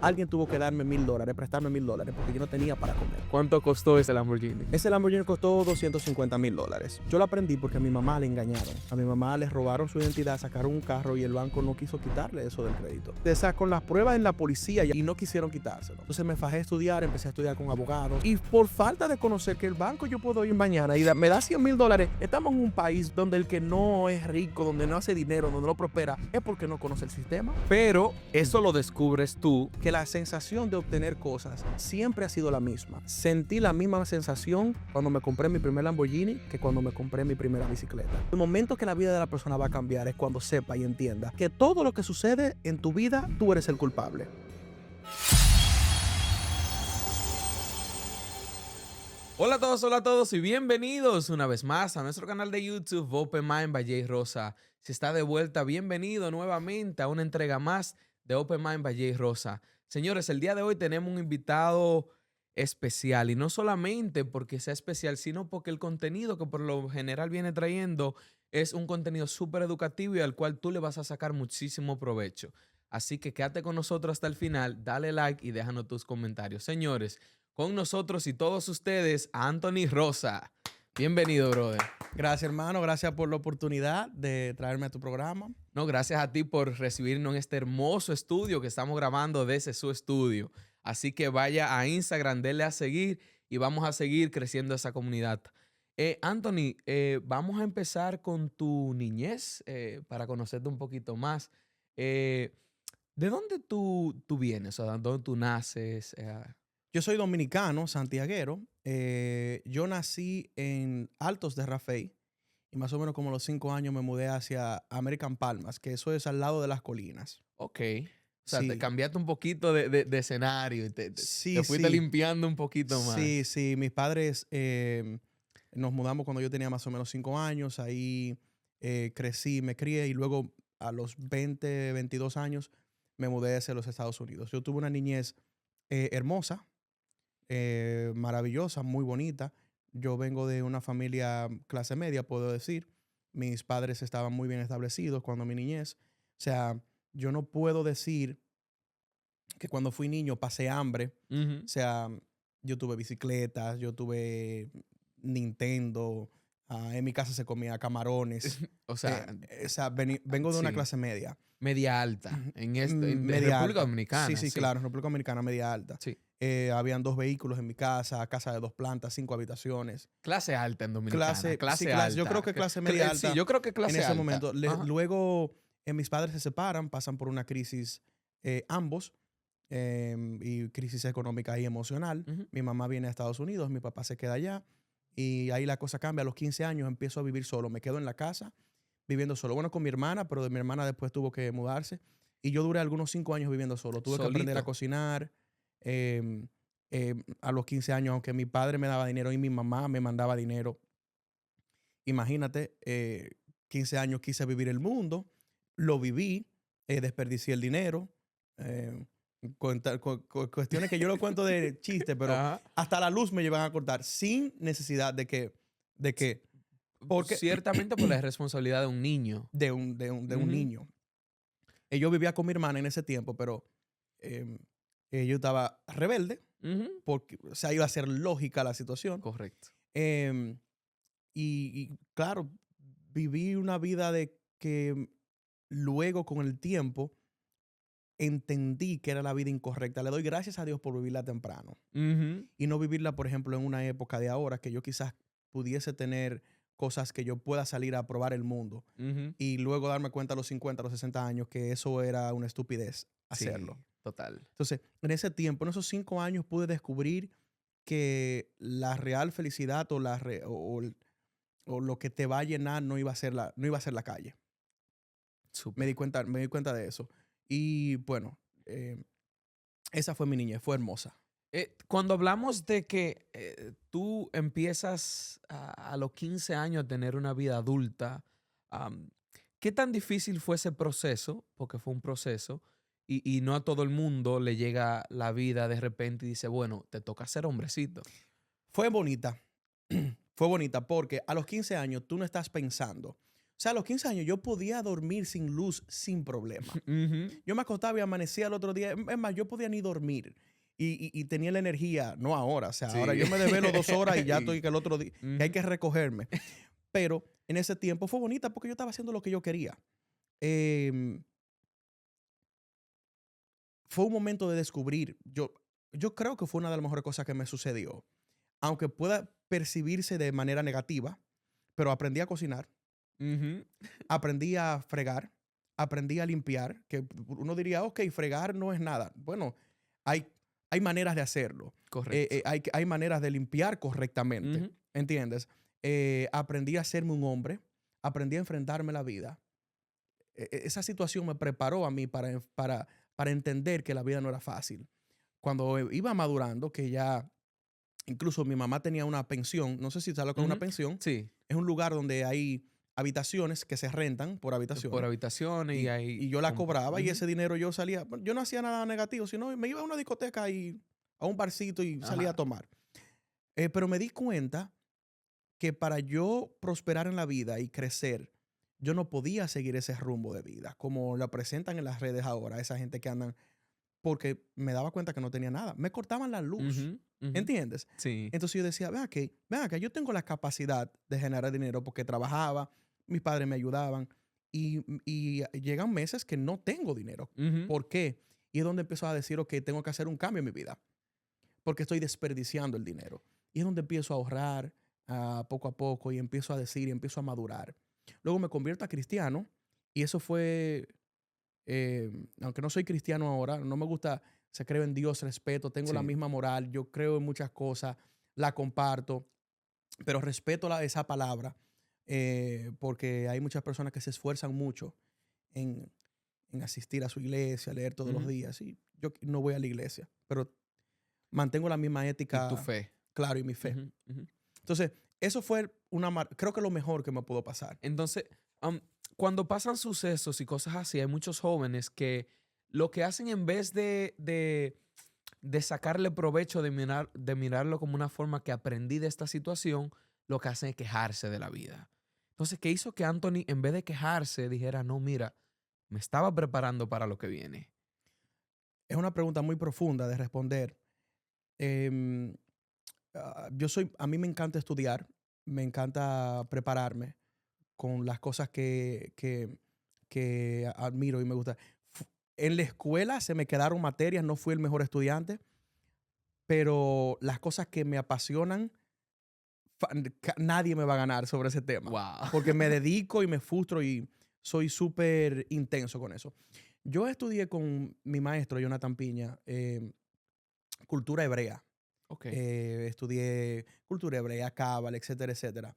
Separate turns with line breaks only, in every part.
alguien tuvo que darme $1,000, prestarme $1,000, porque yo no tenía para comer.
¿Cuánto costó ese Lamborghini?
Ese Lamborghini costó $250,000. Yo lo aprendí porque a mi mamá le engañaron. A mi mamá le robaron su identidad, sacaron un carro y el banco no quiso quitarle eso del crédito. O sea, con las pruebas en la policía y no quisieron quitárselo. Entonces me fajé a estudiar, empecé a estudiar con abogados. Y por falta de conocer que el banco yo puedo ir mañana y me da $100,000. Estamos en un país donde el que no es rico, donde no hace dinero, donde no prospera, es porque no conoce el sistema.
Pero eso lo descubres tú.
Que la sensación de obtener cosas siempre ha sido la misma. Sentí la misma sensación cuando me compré mi primer Lamborghini que cuando me compré mi primera bicicleta. El momento que la vida de la persona va a cambiar es cuando sepa y entienda que todo lo que sucede en tu vida, tú eres el culpable.
Hola a todos y bienvenidos una vez más a nuestro canal de YouTube Open Mind by Jay Rosa. Si está de vuelta, bienvenido nuevamente a una entrega más de Open Mind by Jay Rosa. Señores, el día de hoy tenemos un invitado especial y no solamente porque sea especial, sino porque el contenido que por lo general viene trayendo es un contenido súper educativo y al cual tú le vas a sacar muchísimo provecho. Así que quédate con nosotros hasta el final, dale like y déjanos tus comentarios. Señores, con nosotros y todos ustedes, Anthony Rosa. Bienvenido, brother.
Gracias, hermano. Gracias por la oportunidad de traerme a tu programa.
No, gracias a ti por recibirnos en este hermoso estudio que estamos grabando desde su estudio. Así que vaya a Instagram, denle a seguir y vamos a seguir creciendo esa comunidad. Anthony, vamos a empezar con tu niñez para conocerte un poquito más. ¿De dónde tú vienes? O sea, ¿dónde tú naces?
Yo soy dominicano, santiaguero. Yo nací en Altos de Rafey y más o menos como a los 5 años me mudé hacia American Palmas, que eso es al lado de las colinas.
Ok. O sea, te
Sí,
cambiaste un poquito de escenario y
sí,
te fuiste
sí.
limpiando un poquito más.
Sí, sí. Mis padres nos mudamos cuando yo tenía más o menos 5 años. Ahí crecí, me crié y luego a los 20, 22 años me mudé hacia los Estados Unidos. Yo tuve una niñez hermosa, maravillosa, muy bonita. Yo vengo de una familia clase media, puedo decir. Mis padres estaban muy bien establecidos cuando mi niñez. O sea, yo no puedo decir que cuando fui niño pasé hambre.
Ujú.
O sea, yo tuve bicicletas, yo tuve Nintendo. En mi casa se comía camarones.
O sea,
O sea, vengo de una
sí,
clase media.
media alta en esto, en de
Media
República
alta. Sí,
Dominicana,
sí,
sí.
claro, en República Dominicana media alta.
Sí.
Habían 2 vehículos en mi casa, casa de 2 plantas, 5 habitaciones.
Clase alta en Dominicana,
Clase, sí,
clase
yo creo
alta.
que clase media
Sí,
alta
yo creo que
en
clase
ese
alta.
momento.
Ajá.
Luego, mis padres se separan, pasan por una crisis ambos, y crisis económica y emocional.
Ujú.
Mi mamá viene a Estados Unidos, mi papá se queda allá y ahí la cosa cambia. A los 15 años empiezo a vivir solo, me quedo en la casa viviendo solo. Bueno, con mi hermana, pero de mi hermana después tuvo que mudarse y yo duré algunos 5 años viviendo solo. Tuve que aprender a
Solito.
cocinar. em, a los 15 años, aunque mi padre me daba dinero y mi mamá me mandaba dinero. Imagínate, 15 años quise vivir el mundo, lo viví, desperdicié el dinero. eh, Cuestiones que yo lo cuento de chiste, pero
Ajá.
hasta la luz me llevan a cortar sin necesidad de que, porque
Ciertamente por la responsabilidad de un niño.
de un
Ujú.
niño. Yo vivía con mi hermana en ese tiempo, pero em, yo estaba rebelde,
Ujú.
porque, o sea, iba a ser lógica la situación.
Correcto.
Em, y claro, viví una vida de que luego con el tiempo entendí que era la vida incorrecta. Le doy gracias a Dios por vivirla temprano
Ujú.
y no vivirla, por ejemplo, en una época de ahora que yo quizás pudiese tener cosas que yo pueda salir a probar el mundo
Ujú.
y luego darme cuenta a los 50, a los 60 años que eso era una estupidez
Sí,
hacerlo.
total.
Entonces, en ese tiempo, en esos 5 años pude descubrir que la real felicidad o lo que te va a llenar no iba a ser la calle.
Súper.
Me di cuenta de eso. Y bueno, esa fue mi niñez, fue hermosa.
Cuando hablamos de que tú empiezas a los 15 años a tener una vida adulta, am, ¿qué tan difícil fue ese proceso? Porque fue un proceso y no a todo el mundo le llega la vida de repente y dice, bueno, te toca ser hombrecito.
Fue bonita, fue bonita porque a los 15 años tú no estás pensando. O sea, a los 15 años yo podía dormir sin luz sin problema.
Ujú.
Yo me acostaba y amanecía el otro día. Es más, yo podía ni dormir. Y tenía la energía, no ahora. O sea, ahora
Sí.
yo me develo 2 horas y ya
Y-
estoy que el otro día, que hay
ujú.
que recogerme. Pero en ese tiempo fue bonita porque yo estaba haciendo lo que yo quería. Em, Fue un momento de descubrir. Yo creo que fue una de las mejores cosas que me sucedió. Aunque pueda percibirse de manera negativa, pero aprendí a cocinar,
Ujú.
aprendí a fregar, aprendí a limpiar, que uno diría, ok, fregar no es nada. Bueno, hay, hay maneras de hacerlo.
Correcto.
Hay maneras de limpiar correctamente,
Ujú.
¿entiendes? Aprendí a hacerme un hombre, aprendí a enfrentarme a la vida. Esa situación me preparó a mí para entender que la vida no era fácil. Cuando iba madurando, que ya incluso mi mamá tenía una pensión, no sé si sabes lo que es una
Ujú.
pensión,
Sí,
es un lugar donde hay habitaciones que se rentan por
por
habitaciones
habitaciones y
y
hay...
yo la cobraba y
Ujú.
ese dinero yo salía, bueno, yo no hacía nada negativo, sino me iba a una discoteca y a un barcito y salía a
Ajá.
tomar. Pero me di cuenta que para yo prosperar en la vida y crecer, yo no podía seguir ese rumbo de vida, como lo presentan en las redes ahora, esa gente que andan, porque me daba cuenta que no tenía nada. Me cortaban la luz,
Ujú, ujú.
¿entiendes?
Sí.
Entonces yo decía, ven acá, yo tengo la capacidad de generar dinero porque trabajaba, mis padres me ayudaban y llegan meses que no tengo dinero.
Ujú.
¿Por qué? Y es donde empiezo a decir, ok, tengo que hacer un cambio en mi vida porque estoy desperdiciando el dinero. Y es donde empiezo a ahorrar poco a poco y empiezo a decir y empiezo a madurar. Luego me convierto a cristiano y eso fue, aunque no soy cristiano ahora, no me gusta, se creo en Dios, respeto, tengo la
Sí.
misma moral, yo creo en muchas cosas, la comparto, pero respeto esa palabra porque hay muchas personas que se esfuerzan mucho en, en asistir a su iglesia, leer todos los
Ujú.
días. Y yo no voy a la iglesia, pero mantengo la misma
Y tu
ética,
fe.
claro, y mi fe.
Ujú, ujú.
Entonces, eso fue creo que lo mejor que me pudo pasar.
Entonces, am, cuando pasan sucesos y cosas así, hay muchos jóvenes que lo que hacen en vez de sacarle provecho, de mirarlo como una forma que aprendí de esta situación, lo que hacen es quejarse de la vida. Entonces, ¿qué hizo que Anthony, en vez de quejarse, dijera, no, mira, me estaba preparando para lo que viene?
Es una pregunta muy profunda de responder. Em, a mí me encanta estudiar, me encanta prepararme con las cosas que admiro y me gusta. En la escuela se me quedaron materias, no fui el mejor estudiante, pero las cosas que me apasionan, nadie me va a ganar sobre ese tema,
Wow.
porque me dedico y me frustro y soy súper intenso con eso. Yo estudié con mi maestro, Jonathan Piña, cultura hebrea.
Ok.
Estudié cultura hebrea, cábala, etcétera, etcétera.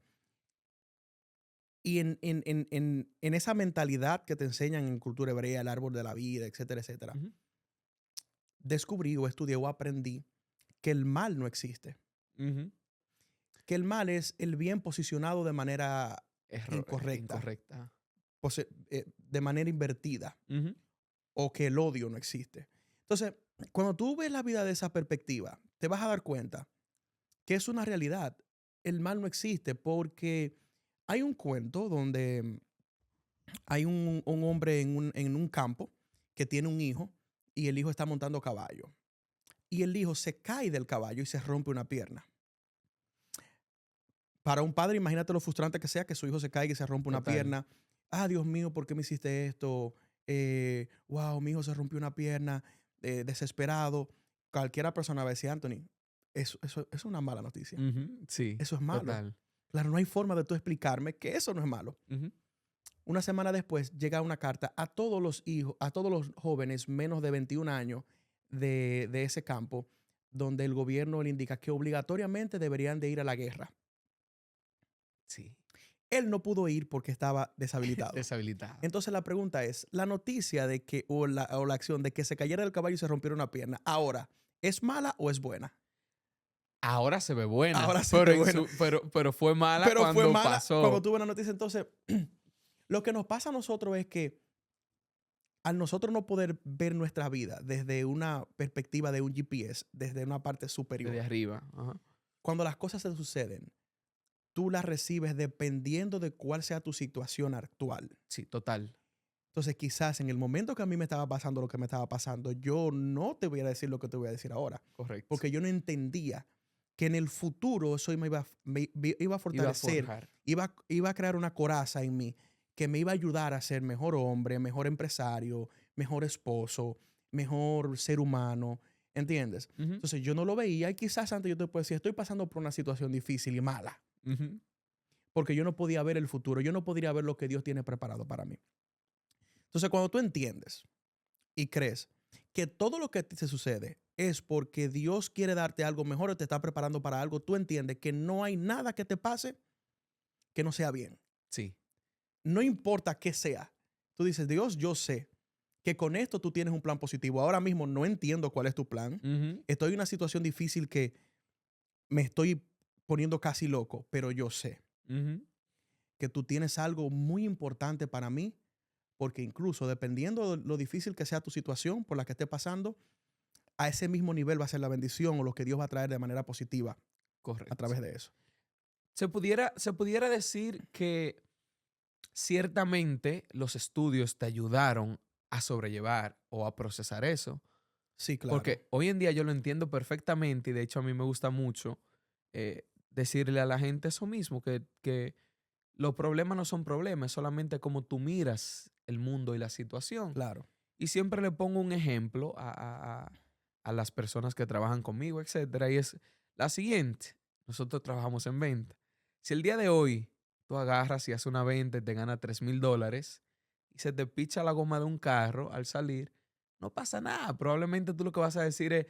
Y en esa mentalidad que te enseñan en cultura hebrea, el árbol de la vida, etcétera, etcétera,
Ujú,
descubrí o estudié o aprendí que el mal no existe.
ujú.
Que el mal es el bien posicionado de manera incorrecta,
Incorrecta.
de manera invertida,
Ujú,
o que el odio no existe. Entonces, cuando tú ves la vida de esa perspectiva, te vas a dar cuenta que es una realidad. El mal no existe porque hay un cuento donde hay un hombre en un campo que tiene un hijo y el hijo está montando caballo. Y el hijo se cae del caballo y se rompe una pierna. Para un padre, imagínate lo frustrante que sea que su hijo se caiga y se rompa una
total.
pierna. Ah, Dios mío, ¿por qué me hiciste esto? Wow, mi hijo se rompió una pierna, desesperado. Cualquiera persona va a decir, Anthony, eso es una mala noticia.
Ujú, sí,
Eso es malo.
total.
Claro, no hay forma de tú explicarme que eso no es malo.
Ujú.
Una semana después llega una carta a todos los hijos, a todos los jóvenes menos de 21 años de ese campo, donde el gobierno le indica que obligatoriamente deberían de ir a la guerra.
Sí.
Él no pudo ir porque estaba deshabilitado.
Deshabilitado.
Entonces la pregunta es, la noticia de que, o la acción de que se cayera del caballo y se rompiera una pierna, ahora, ¿es mala o es buena?
Ahora se ve buena,
Ahora se
pero,
ve buena.
pero fue mala
Pero fue
cuando
mala cuando
pasó.
tuve la noticia. Entonces, lo que nos pasa a nosotros es que al nosotros no poder ver nuestra vida desde una perspectiva de un GPS, desde una parte
Desde
superior,
arriba. Ajá.
cuando las cosas se suceden, tú la recibes dependiendo de cuál sea tu situación actual.
Sí, total.
Entonces, quizás en el momento que a mí me estaba pasando lo que me estaba pasando, yo no te voy a decir lo que te voy a decir ahora,
Correcto.
porque yo no entendía que en el futuro eso iba a
Iba a
fortalecer,
forjar.
iba a crear una coraza en mí que me iba a ayudar a ser mejor hombre, mejor empresario, mejor esposo, mejor ser humano, ¿entiendes?
Ujú,
Entonces yo no lo veía y quizás antes yo te puedo decir, estoy pasando por una situación difícil y mala,
ujú.
porque yo no podía ver el futuro, yo no podría ver lo que Dios tiene preparado para mí. Entonces cuando tú entiendes y crees que todo lo que te sucede es porque Dios quiere darte algo mejor o te está preparando para algo, tú entiendes que no hay nada que te pase que no sea bien.
Sí.
No importa qué sea. Tú dices, Dios, yo sé que con esto tú tienes un plan positivo. Ahora mismo no entiendo cuál es tu plan.
Ujú,
Estoy en una situación difícil que me estoy poniendo casi loco, pero yo sé
ujú.
que tú tienes algo muy importante para mí, porque incluso dependiendo de lo difícil que sea tu situación por la que esté pasando, a ese mismo nivel va a ser la bendición o lo que Dios va a traer de manera positiva a
Correcto.
través de eso.
Se pudiera decir que ciertamente los estudios te ayudaron a sobrellevar o a procesar eso,
Sí, claro.
porque hoy en día yo lo entiendo perfectamente y de hecho a mí me gusta mucho decirle a la gente eso mismo, que los problemas no son problemas, es solamente como tú miras el mundo y la situación.
Claro.
Y siempre le pongo un ejemplo a las personas que trabajan conmigo, etcétera, y es la siguiente. Nosotros trabajamos en venta. Si el día de hoy tú agarras y haces una venta y te ganas $3,000 y se te picha la goma de un carro al salir, no pasa nada. Probablemente tú lo que vas a decir es,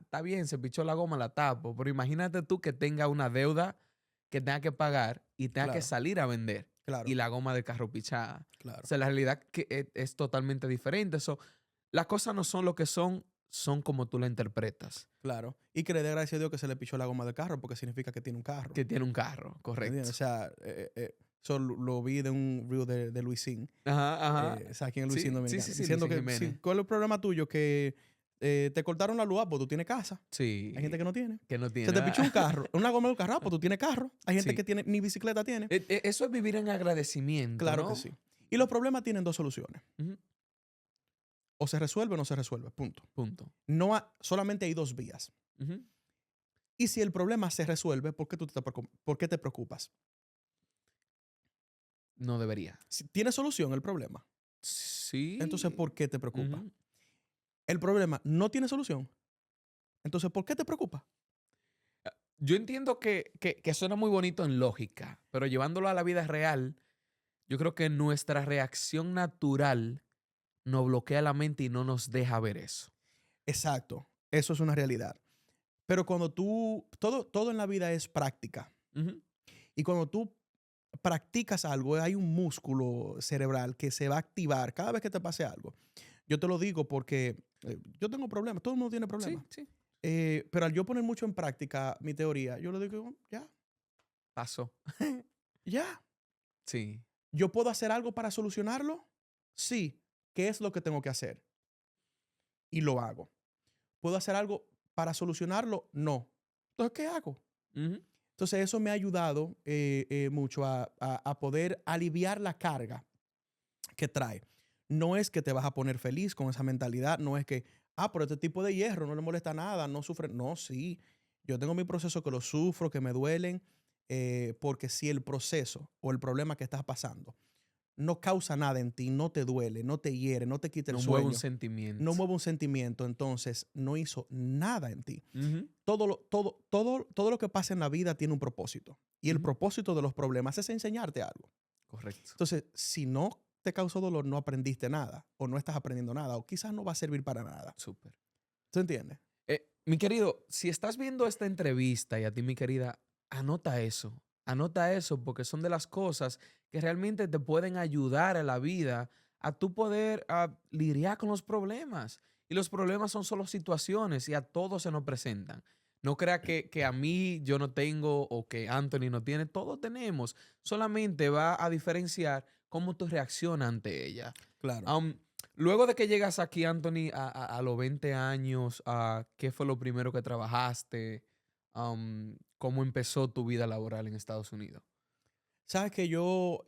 está bien, se pichó la goma, la tapo. Pero imagínate tú que tenga una deuda que tenga que pagar y tenga que
Claro.
salir a vender y
Claro.
la goma del carro pichada. O
Claro.
sea, la realidad que es totalmente diferente. Las cosas no son lo que son como tú la interpretas.
Claro. Y que le dé gracias a Dios que se le pichó la goma del carro porque significa que tiene un carro.
Que tiene un carro,
¿Entiendes?
correcto.
O sea, eso lo vi de un reel de Luisín.
Ajá, ajá.
O sea, aquí en Luisín
Sí, sí,
Dominicano.
sí, sí,
Diciendo
Luisín
que,
Jiménez.
¿cuál es el problema tuyo? Que te cortaron la luz, pues tú tienes casa.
Sí,
Hay gente que no tiene.
que no
Se
tiene.
te pichó un carro, una goma de un carro, pues tú tienes carro. Hay gente que
Sí.
tiene, ni bicicleta tiene.
Eso es vivir en agradecimiento,
Claro que
¿no?
sí. Y los problemas tienen dos soluciones.
Ujú,
O se resuelve o no se resuelve. Punto.
punto.
Solamente hay dos vías.
Ujú.
Y si el problema se resuelve, ¿por qué te preocupas?
No debería.
Si tiene solución el problema, entonces
Sí.
¿por qué te preocupa?
Ujú.
El problema no tiene solución, entonces ¿por qué te preocupa?
Yo entiendo que suena muy bonito en lógica, pero llevándolo a la vida real, yo creo que nuestra reacción natural nos bloquea la mente y no nos deja ver eso.
Exacto, eso es una realidad. Pero cuando todo en la vida es práctica.
Ujú.
Y cuando tú practicas algo, hay un músculo cerebral que se va a activar cada vez que te pase algo. Yo te lo digo porque yo tengo problemas, todo el mundo tiene
Sí,
problemas.
sí.
Pero al yo poner mucho en práctica mi teoría, yo le digo, ya,
Pasó.
ya.
Sí.
¿Yo puedo hacer algo para solucionarlo? Sí. ¿Qué es lo que tengo que hacer? Y lo hago. ¿Puedo hacer algo para solucionarlo? No. Entonces, ¿qué hago?
Ujú.
Entonces, eso me ha ayudado mucho a poder aliviar la carga que trae. No es que te vas a poner feliz con esa mentalidad, no es que, pero este tipo de hierro no le molesta nada, no sufre. No, sí. Yo tengo mi proceso que lo sufro, que me duelen, porque si el proceso o el problema que estás pasando no causa nada en ti, no te duele, no te hiere, no te quita el
No mueve un
sueño, no
sentimiento.
mueve un sentimiento, entonces no hizo nada en ti.
Ujú,
Todo lo que pasa en la vida tiene un propósito. Y el
ujú.
propósito de los problemas es enseñarte algo.
Correcto.
Entonces, si no te causó dolor, no aprendiste nada, o no estás aprendiendo nada, o quizás no va a servir para nada.
Súper.
¿Tú entiendes?
Mi querido, si estás viendo esta entrevista y a ti, mi querida, anota eso. Anota eso porque son de las cosas que realmente te pueden ayudar a la vida a tú poder lidiar con los problemas. Y los problemas son solo situaciones y a todos se nos presentan. No crea que a mí yo no tengo o que Anthony no tiene. Todos tenemos. Solamente va a diferenciar cómo tú reaccionas ante ella.
Claro.
Um, Luego de que llegas aquí, Anthony, a los 20 años, ¿qué fue lo primero que trabajaste? ¿Cómo empezó tu vida laboral en Estados Unidos?
Sabes que yo,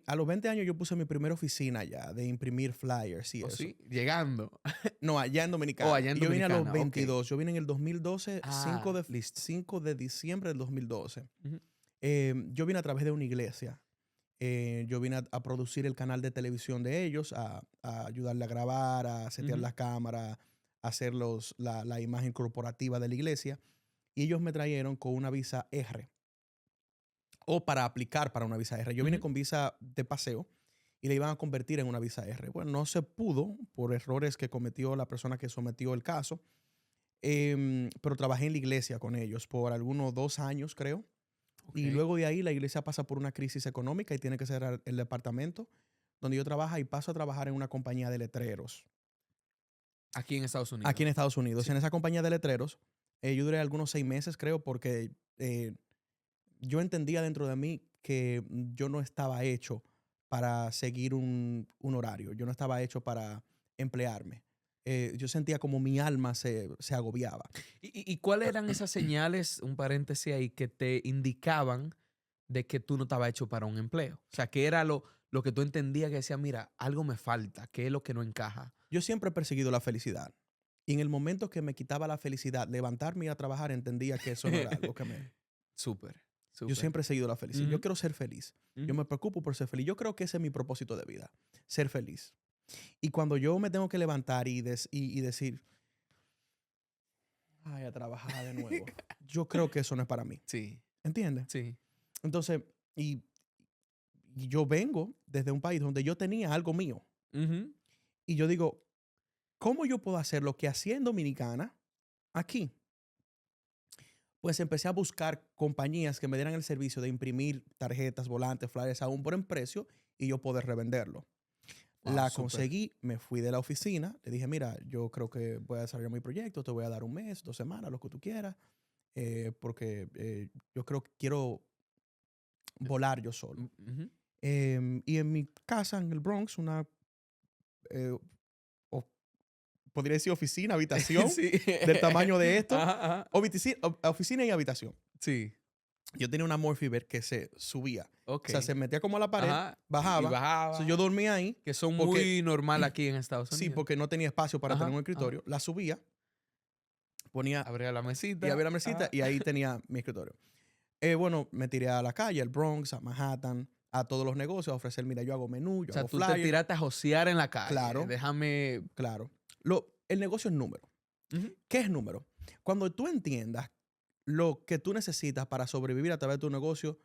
a los 20 años yo puse mi primera oficina ya de imprimir flyers y
¿O
eso.
sí? Llegando.
No, allá en
Oh,
Dominicana.
allá en
Y yo vine a los
Dominicana, ok.
22. Yo vine en el 2012,
Ah, listo.
5 de diciembre del 2012.
Ujú,
Yo vine a través de una iglesia. Yo vine a producir el canal de televisión de ellos, a ayudarle a grabar, a setear
ujú,
las cámaras, a hacer la imagen corporativa de la iglesia. Y ellos me trajeron con una visa R o para aplicar para una visa R. Yo vine
ujú.
con visa de paseo y le iban a convertir en una visa R. Bueno, no se pudo por errores que cometió la persona que sometió el caso, pero trabajé en la iglesia con ellos por algunos 2 años, creo.
Ok.
Y luego de ahí la iglesia pasa por una crisis económica y tiene que cerrar el departamento donde yo trabajo y paso a trabajar en una compañía de letreros
Aquí en Estados
aquí
Unidos.
en Estados Unidos.
Sí.
En esa compañía de letreros yo duré algunos 6 meses, creo, porque yo entendía dentro de mí que yo no estaba hecho para seguir un horario. Yo no estaba hecho para emplearme. Yo sentía como mi alma se agobiaba.
¿Y cuáles eran esas señales, un paréntesis ahí, que te indicaban de que tú no estabas hecho para un empleo? O sea, ¿qué era lo que tú entendías que decía, mira, algo me falta, qué es lo que no encaja?
Yo siempre he perseguido la felicidad. Y en el momento que me quitaba la felicidad, levantarme y ir a trabajar, entendía que eso no era algo que me...
Súper,
Yo
súper.
siempre he seguido la felicidad. Yo
Ujú,
quiero ser feliz. Yo
ujú.
me preocupo por ser feliz. Yo creo que ese es mi propósito de vida, ser feliz. Y cuando yo me tengo que levantar y decir, ay, a trabajar de nuevo, yo creo que eso no es para mí.
Sí,
¿Entiendes?
sí.
Entonces, y yo vengo desde un país donde yo tenía algo mío.
Ujú.
Y yo digo, ¿cómo yo puedo hacer lo que hacía en Dominicana aquí? Pues empecé a buscar compañías que me dieran el servicio de imprimir tarjetas, volantes, flyers a un buen precio y yo poder revenderlo.
Wow,
La
súper.
conseguí, me fui de la oficina, le dije, mira, yo creo que voy a desarrollar mi proyecto, te voy a dar un mes, 2 semanas, lo que tú quieras, porque yo creo que quiero volar yo solo.
Ujú.
Y en mi casa, en el Bronx, una, eh, o- podría decir oficina, habitación,
Sí.
del tamaño de esto,
Ajá, ajá.
oficina y habitación.
Sí,
Yo tenía una Morphiber que se subía.
ok.
O sea, se metía como a la pared,
Ajá. Y
bajaba. Entonces yo
bajaba.
dormía ahí
Que son
porque,
muy normal aquí en Estados
sí,
Unidos.
porque no tenía espacio para tener
Ajá,
un
ajá.
escritorio. La subía, ponía
Abría la
y había
mesita.
la mesita
Ajá.
y ahí tenía mi escritorio. Bueno, me tiré a la calle, al Bronx, a Manhattan, a todos los negocios a ofrecer, mira, yo hago menú,
O
yo
sea,
hago
tú te
flyer.
tiraste a josear en la calle.
Claro,
Déjame.
claro. El negocio es número.
Ujú.
¿Qué es número? Cuando tú entiendas lo que tú necesitas para sobrevivir a través de tu negocio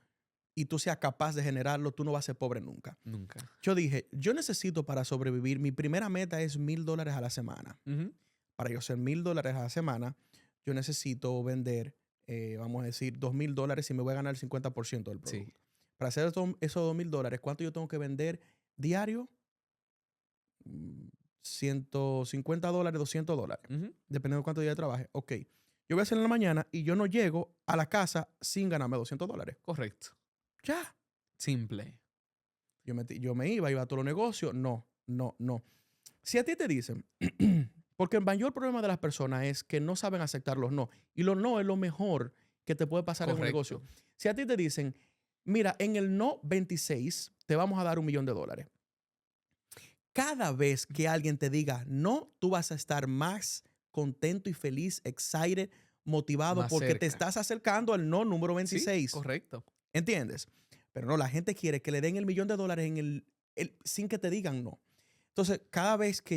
y tú seas capaz de generarlo, tú no vas a ser pobre nunca.
Nunca.
Yo dije, yo necesito para sobrevivir, mi primera meta es $1,000 a la semana.
Ujú.
Para yo hacer $1,000 a la semana, yo necesito vender, vamos a decir, $2,000 y me voy a ganar el 50% del
Sí.
producto. Para hacer esos $2,000, ¿cuánto yo tengo que vender diario? Mm, $150, $200,
Ujú.
dependiendo de cuánto día trabaje. Ok, yo voy a hacer en la mañana y yo no llego a la casa sin ganarme $200.
Correcto.
Ya.
Simple.
Yo me iba a todos los negocios. No, no, no. Si a ti te dicen, porque el mayor problema de las personas es que no saben aceptar los no. Y los no es lo mejor que te puede pasar en un negocio.
Correcto.
Si a ti te dicen, mira, en el no 26 te vamos a dar $1,000,000. Cada vez que alguien te diga no, tú vas a estar más contento y feliz, excited, motivado,
Más
porque te
cerca.
estás acercando al no número
Sí,
26.
correcto.
¿Entiendes? Pero no, la gente quiere que le den el $1,000,000 sin que te digan no. Entonces, cada vez que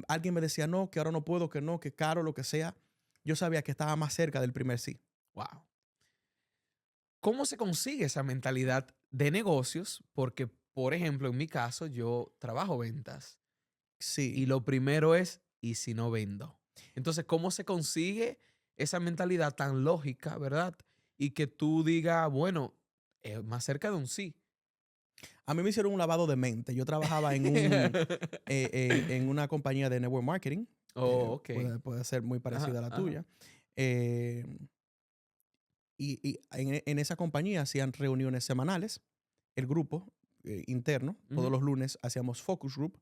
alguien me decía no, que ahora no puedo, que no, que caro, lo que sea, yo sabía que estaba más cerca del primer sí.
Wow. ¿Cómo se consigue esa mentalidad de negocios? Porque, por ejemplo, en mi caso, yo trabajo ventas y
Sí.
lo primero es, ¿y si no vendo? Entonces, ¿cómo se consigue esa mentalidad tan lógica, verdad? Y que tú digas, bueno, más cerca de un sí.
A mí me hicieron un lavado de mente. Yo trabajaba en una compañía de network marketing.
Oh, ok.
Puede ser muy
Ajá,
parecida a la
ajá.
tuya. Eh, y en esa compañía hacían reuniones semanales, el grupo interno. Todos
Ujú.
los lunes hacíamos focus group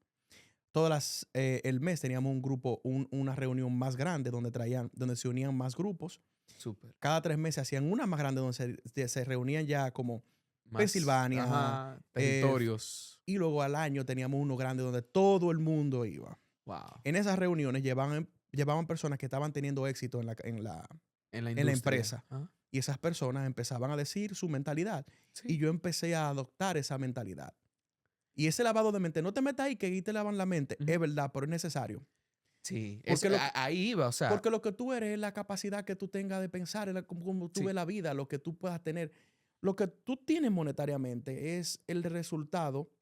el mes teníamos un grupo, una reunión más grande donde se unían más grupos.
Súper.
Cada 3 meses hacían una más grande donde se reunían ya como
Más,
Pensilvania,
ajá, territorios.
y luego al año teníamos uno grande donde todo el mundo iba.
Wow.
En esas reuniones llevaban personas que estaban teniendo éxito en la
En la
la
industria.
empresa.
Ajá.
Y esas personas empezaban a decir su mentalidad.
Sí.
Y yo empecé a adoptar esa mentalidad. Y ese lavado de mente, no te metas ahí que ahí te lavan la mente.
Ujú.
Es verdad, pero es necesario.
Sí.
Porque
Ahí iba, o sea.
Porque lo que tú eres es la capacidad que tú tengas de pensar, cómo tú
Sí.
ves la vida, lo que tú puedas tener. Lo que tú tienes monetariamente es el resultado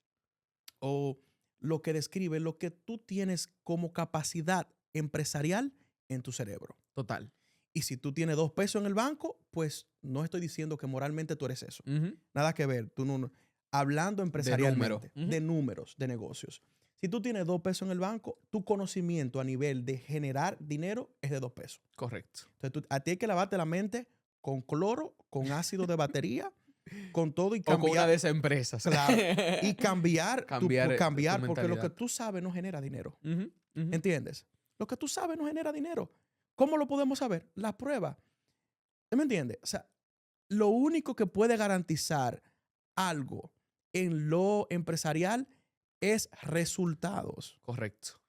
o lo que describe lo que tú tienes como capacidad empresarial en tu cerebro.
Total.
Y si tú tienes 2 pesos en el banco, pues no estoy diciendo que moralmente tú eres eso.
Ujú.
Nada que ver. Tú no, hablando empresarialmente,
Ujú.
de números, de negocios. Si tú tienes 2 pesos en el banco, tu conocimiento a nivel de generar dinero es de 2 pesos.
Correcto.
Entonces, a ti hay que lavarte la mente con cloro, con ácido de batería, con todo y
O con una
cambiar.
de esas empresas.
Claro, y cambiar,
Cambiar, tu
porque lo que
mentalidad.
tú sabes no genera dinero.
Ujú, ujú.
¿Entiendes? Lo que tú sabes no genera dinero. ¿Cómo lo podemos saber? La prueba. ¿Me entiendes? O sea, lo único que puede garantizar algo en lo empresarial es resultados.
Correcto.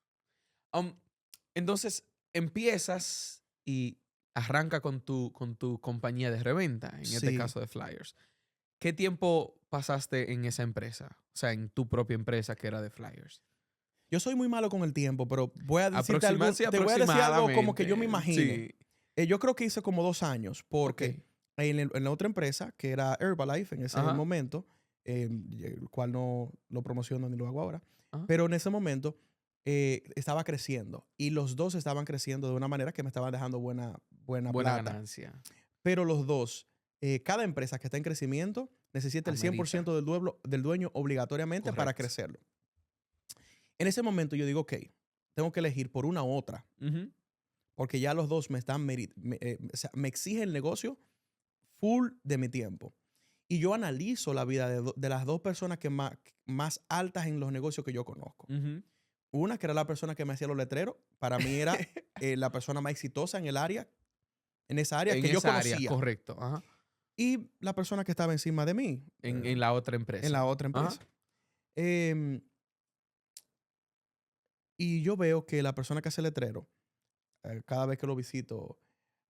Entonces, empiezas y arranca con tu compañía de reventa, en este
Sí.
caso de flyers. ¿Qué tiempo pasaste en esa empresa? O sea, en tu propia empresa que era de flyers.
Yo soy muy malo con el tiempo, pero voy a decirte algo, te voy a decir algo como que yo me imagine.
Sí.
Yo creo que hice como 2 años, porque
Ok.
en la otra empresa, que era Herbalife en ese
Ajá.
momento, el cual no lo promociono ni lo hago ahora,
Ajá.
pero en ese momento estaba creciendo y los dos estaban creciendo de una manera que me estaban dejando buena
Buena
plata.
ganancia.
Pero los dos, cada empresa que está en crecimiento necesita el 100% del dueño obligatoriamente para
Correcto.
crecerlo. En ese momento yo digo, ok, tengo que elegir por una u otra,
Ujú.
porque ya los dos me me exige el negocio full de mi tiempo. Y yo analizo la vida de las 2 personas que más altas en los negocios que yo conozco.
Ujú.
Una que era la persona que me hacía los letreros, para mí era la persona más exitosa en el área, en esa área
En
que yo
esa área,
conocía.
correcto. Ajá.
Y la persona que estaba encima de mí.
En la otra empresa.
En la otra empresa. Y yo veo que la persona que hace el letrero, cada vez que lo visito,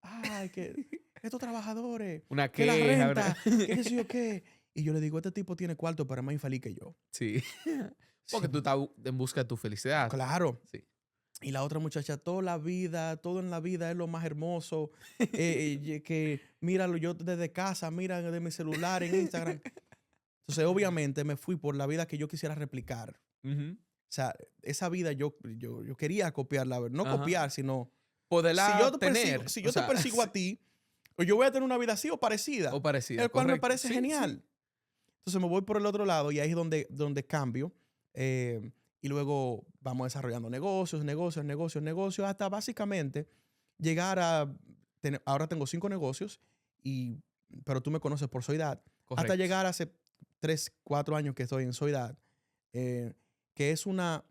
ay, que estos trabajadores,
Una
que la
queja,
renta,
¿verdad?
que qué sé yo qué. Y yo le digo, este tipo tiene cuarto, pero es más infeliz que yo.
Sí. Porque
Sí,
tú estás en busca de tu felicidad.
claro.
Sí.
Y la otra muchacha, toda la vida, todo en la vida es lo más hermoso. Que míralo yo desde casa, mira de mi celular, en Instagram. Entonces, obviamente, me fui por la vida que yo quisiera replicar.
Ujú.
O sea, esa vida yo quería copiarla. No
Ajá.
copiar, sino...
Poderla
Si yo te
tener.
persigo, si
o
yo te
sea,
persigo a ti, o yo voy a tener una vida así o parecida.
o parecida.
El cual me
correcto.
parece
Sí,
genial. Entonces me voy por el otro lado y ahí es donde cambio. Y luego vamos desarrollando negocios, hasta básicamente llegar a... ahora tengo 5 negocios, pero tú me conoces por Soydad.
Correcto.
Hasta llegar hace 3, 4 años que estoy en Soydad, que es una...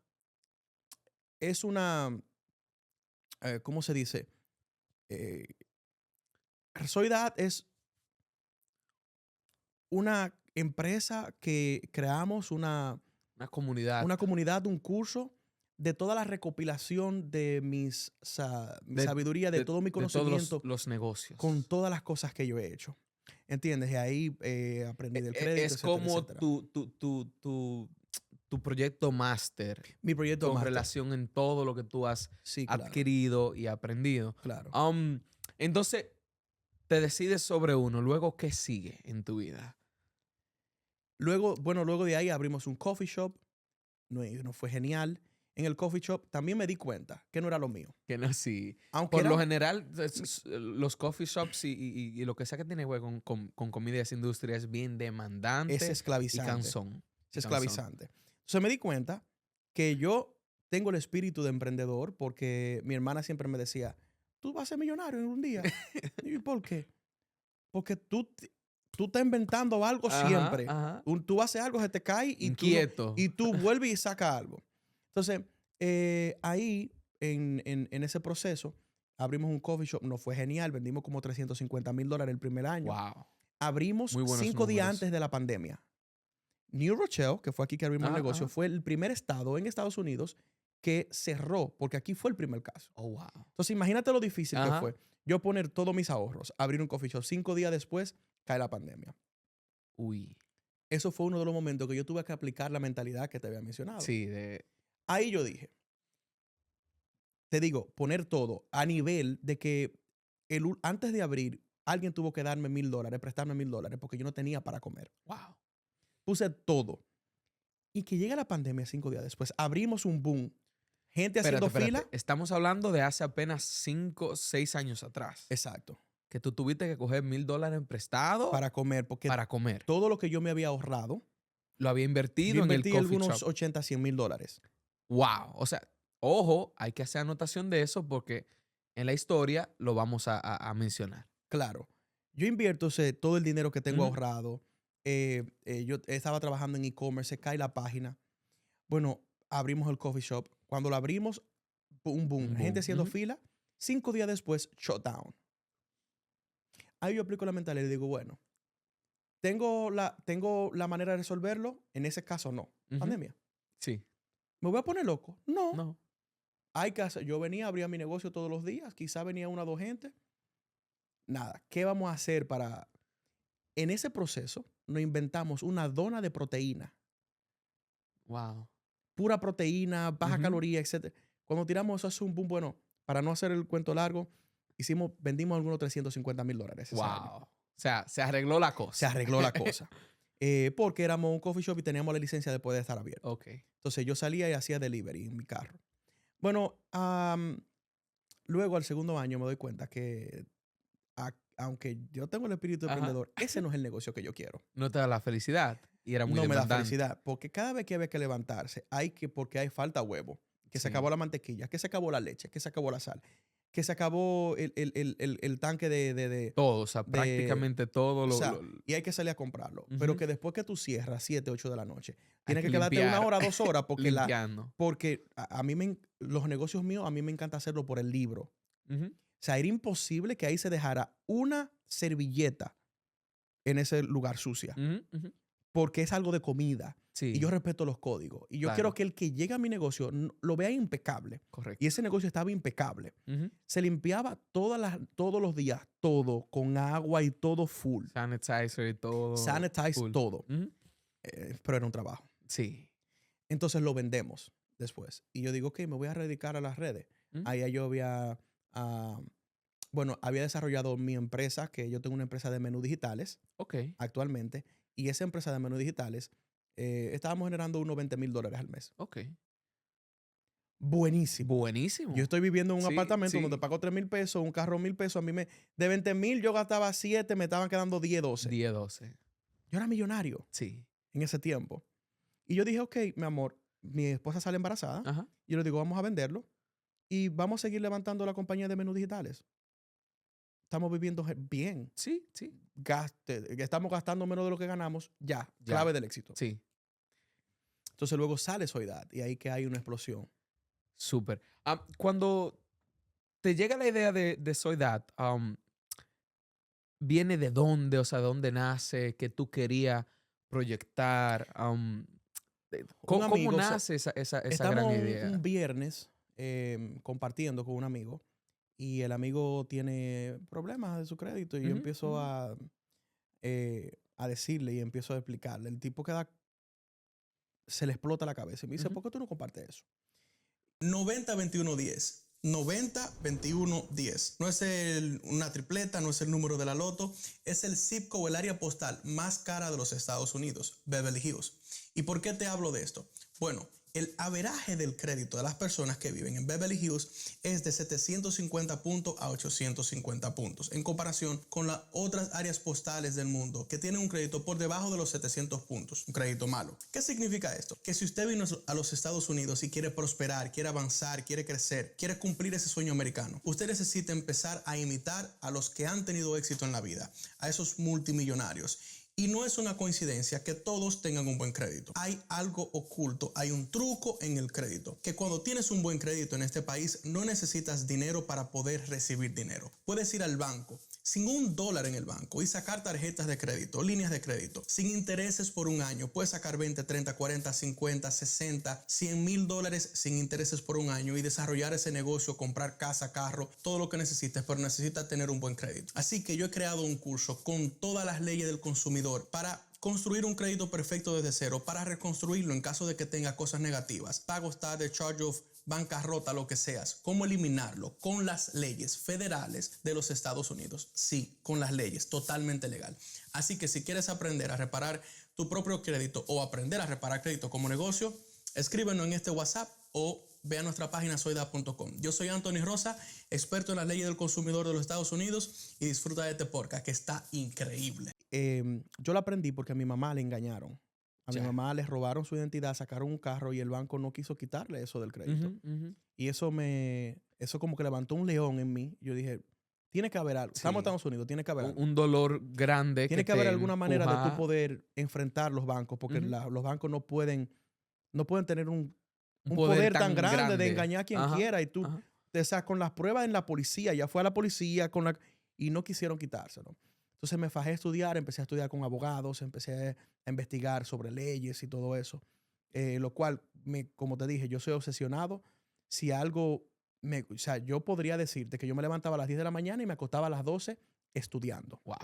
¿cómo se dice? Soydad es una empresa que creamos
Una comunidad.
una comunidad, un curso de toda la recopilación de mi sabiduría, de todo mi
De todos
conocimiento,
los negocios.
con todas las cosas que yo he hecho. ¿Entiendes? Y ahí aprendí del crédito,
Es
etcétera,
como
etcétera.
tu proyecto máster
Mi proyecto
con
máster.
relación en todo lo que tú has
Sí, claro.
adquirido y aprendido.
Claro.
Entonces, te decides sobre uno. Luego, ¿qué sigue en tu vida?
Luego de ahí abrimos un coffee shop. No fue genial. En el coffee shop también me di cuenta que no era lo mío.
Que no, sí.
Aunque
Por
era-
lo general, los coffee shops y lo que sea que tiene que ver con comida y esa industria es bien demandante
es
y
esclavizante.
cansón.
Es esclavizante. Entonces me di cuenta que yo tengo el espíritu de emprendedor porque mi hermana siempre me decía, tú vas a ser millonario en un día. ¿Y por qué? Porque tú estás inventando algo
Ajá,
siempre.
ajá.
Tú haces algo, se te cae y
Inquieto.
tú vuelves y sacas algo. Entonces, Ahí, en ese proceso, abrimos un coffee shop. Nos fue genial. Vendimos como $350,000 el primer año.
Wow.
Abrimos
Muy buenos
5 días
números.
antes de la pandemia. New Rochelle, que fue aquí que abrimos el
Ajá,
negocio,
ajá.
fue el primer estado en Estados Unidos que cerró, porque aquí fue el primer caso.
Oh, wow.
Entonces, imagínate lo difícil que
Ajá.
fue yo poner todos mis ahorros, abrir un coffee shop. 5 días después, cae la pandemia.
Uy.
Eso fue uno de los momentos que yo tuve que aplicar la mentalidad que te había mencionado.
Sí,
Ahí yo dije, te digo, poner todo a nivel de que antes de abrir, alguien tuvo que darme $1,000, prestarme $1,000, porque yo no tenía para comer.
wow.
Puse todo. Y que llega la pandemia 5 días después, abrimos un boom. Gente haciendo
Espérate.
fila.
Estamos hablando de hace apenas 5, 6 años atrás.
Exacto.
Que tú tuviste que coger $1,000 prestado
Para comer, porque
para comer.
todo lo que yo me había ahorrado,
Lo había
yo
invertido en el
invertí
coffee
algunos
shop.
80, $100,000.
Wow. O sea, ojo, hay que hacer anotación de eso porque en la historia lo vamos a mencionar.
Claro. Yo invierto todo el dinero que tengo
Ujú.
ahorrado. Yo estaba trabajando en e-commerce, se cae la página. Bueno, abrimos el coffee shop. Cuando lo abrimos, boom, boom.
Un
Gente
boom.
haciendo
Ujú.
fila. 5 días después, shutdown. Ahí yo aplico la mentalidad y digo, bueno, tengo la manera de resolverlo. En ese caso, no.
Ujú.
Pandemia.
Sí.
¿Me voy a poner loco? No.
No.
Hay que hacer. Yo venía, abría mi negocio todos los días. Quizá venía 1 o 2 gente. Nada. ¿Qué vamos a hacer para...? En ese proceso, nos inventamos una dona de proteína.
Wow.
Pura proteína, baja
Ujú.
caloría, etc. Cuando tiramos eso, hace un boom. Bueno, para no hacer el cuento largo, vendimos algunos $350,000 ese año.
Wow. O sea, se arregló la
Se
cosa.
arregló la cosa. Porque éramos un coffee shop y teníamos la licencia de poder estar abierto.
Ok.
Entonces yo salía y hacía delivery en mi carro. Bueno, luego al segundo año me doy cuenta que aunque yo tengo el espíritu
Ajá.
emprendedor, ese no es el negocio que yo quiero.
No te da la felicidad y era muy
No me da
demandante.
felicidad, porque cada vez que había que levantarse, porque hay falta huevo, que se
Sí.
acabó la mantequilla, que se acabó la leche, que se acabó la sal, que se acabó el tanque de
Todo, o sea,
de-
prácticamente todo
o
lo,
sea, y hay que salir a comprarlo.
Ujú.
Pero que después que tú cierras 7, 8 de la noche,
hay
tienes
que
que quedarte 1
limpiar,
hora, 2 horas,
limpiando.
porque a mí los negocios míos, a mí me encanta hacerlo por el libro.
Ujú.
O sea, era imposible que ahí se dejara una servilleta en ese lugar sucia,
Ujú, ujú.
porque es algo de comida.
Sí,
Y yo respeto los códigos. Y yo
Claro.
quiero que el que llegue a mi negocio lo vea impecable.
correcto.
Y ese negocio estaba impecable.
Ujú.
Se limpiaba todos los días, todo, con agua y todo full.
Sanitizer y todo.
Sanitize
full.
todo.
Ujú.
Pero era un trabajo.
Sí.
Entonces lo vendemos después. Y yo digo, ok, me voy a dedicar a las redes.
Ujú.
Ahí yo había desarrollado mi empresa, que yo tengo una empresa de menús digitales
Ok.
actualmente. Y esa empresa de menús digitales, estábamos generando unos $20,000 al mes.
Ok.
Buenísimo.
Buenísimo.
Yo estoy viviendo en un
Sí,
apartamento
sí.
donde pago $3,000, un carro $1,000. De 20,000 yo gastaba 7, me estaban quedando 10, 12.
10, 12.
Yo era millonario
Sí.
en ese tiempo. Y yo dije, ok, mi amor, mi esposa sale embarazada.
Ajá.
Yo le digo, vamos a venderlo y vamos a seguir levantando la compañía de menús digitales. Estamos viviendo bien.
Sí, sí.
Estamos gastando menos de lo que ganamos. Ya. Clave del éxito.
Sí.
Entonces luego sale Soydad y ahí que hay una explosión.
Súper. Cuando te llega la idea de Soydad, ¿viene de dónde? O sea, ¿de dónde nace? ¿Qué tú querías proyectar? ¿Cómo
amigo, o sea,
nace esa
Estamos
gran idea?
un viernes compartiendo con un amigo y el amigo tiene problemas de su crédito y yo
Ujú,
empiezo
ujú.
a decirle y empiezo a explicarle. El tipo se le explota la cabeza y me dice,
Ujú.
¿por qué tú no compartes eso? 90-21-10. 90-21-10. No es una tripleta, no es el número de la loto, es el zip code o el área postal más cara de los Estados Unidos, Beverly Hills. ¿Y por qué te hablo de esto? Bueno, el averaje del crédito de las personas que viven en Beverly Hills es de 750 puntos a 850 puntos, en comparación con las otras áreas postales del mundo que tienen un crédito por debajo de los 700 puntos, un crédito malo. ¿Qué significa esto? Que si usted vino a los Estados Unidos y quiere prosperar, quiere avanzar, quiere crecer, quiere cumplir ese sueño americano, usted necesita empezar a imitar a los que han tenido éxito en la vida, a esos multimillonarios. Y no es una coincidencia que todos tengan un buen crédito. Hay algo oculto, hay un truco en el crédito, que cuando tienes un buen crédito en este país no necesitas dinero para poder recibir dinero. Puedes ir al banco sin $1 en el banco y sacar tarjetas de crédito, líneas de crédito, sin intereses por un año. Puedes sacar 20, 30, 40, 50, 60, $100,000 sin intereses por un año y desarrollar ese negocio, comprar casa, carro, todo lo que necesites, pero necesitas tener un buen crédito. Así que yo he creado un curso con todas las leyes del consumidor para construir un crédito perfecto desde cero, para reconstruirlo en caso de que tenga cosas negativas, pagos tarde, charge-off, bancarrota, lo que seas. Cómo eliminarlo con las leyes federales de los Estados Unidos. Sí, con las leyes, totalmente legal. Así que si quieres aprender a reparar tu propio crédito o aprender a reparar crédito como negocio, escríbenos en este WhatsApp o ve a nuestra página soyda.com. Yo soy Anthony Rosa, experto en las leyes del consumidor de los Estados Unidos, y disfruta de este podcast que está increíble. Yo lo aprendí porque a mi mamá le engañaron. A mi mamá le robaron su identidad, sacaron un carro y el banco no quiso quitarle eso del crédito. Y eso como que levantó un león en mí. Yo dije, tiene que haber algo.
Sí.
Estamos en Estados Unidos, tiene que haber algo.
Un dolor grande.
Tiene que haber alguna manera de tú poder enfrentar los bancos, porque
Ujú.
los bancos no pueden tener un poder tan grande de engañar a quien quiera, y tú con las pruebas en la policía, ya fue a la policía y no quisieron quitárselo. Entonces me fajé a estudiar, empecé a estudiar con abogados, empecé a investigar sobre leyes y todo eso, lo cual, como te dije, yo soy obsesionado. Si algo, o sea, yo podría decirte que yo me levantaba a las 10 de la mañana y me acostaba a las 12 estudiando.
Wow.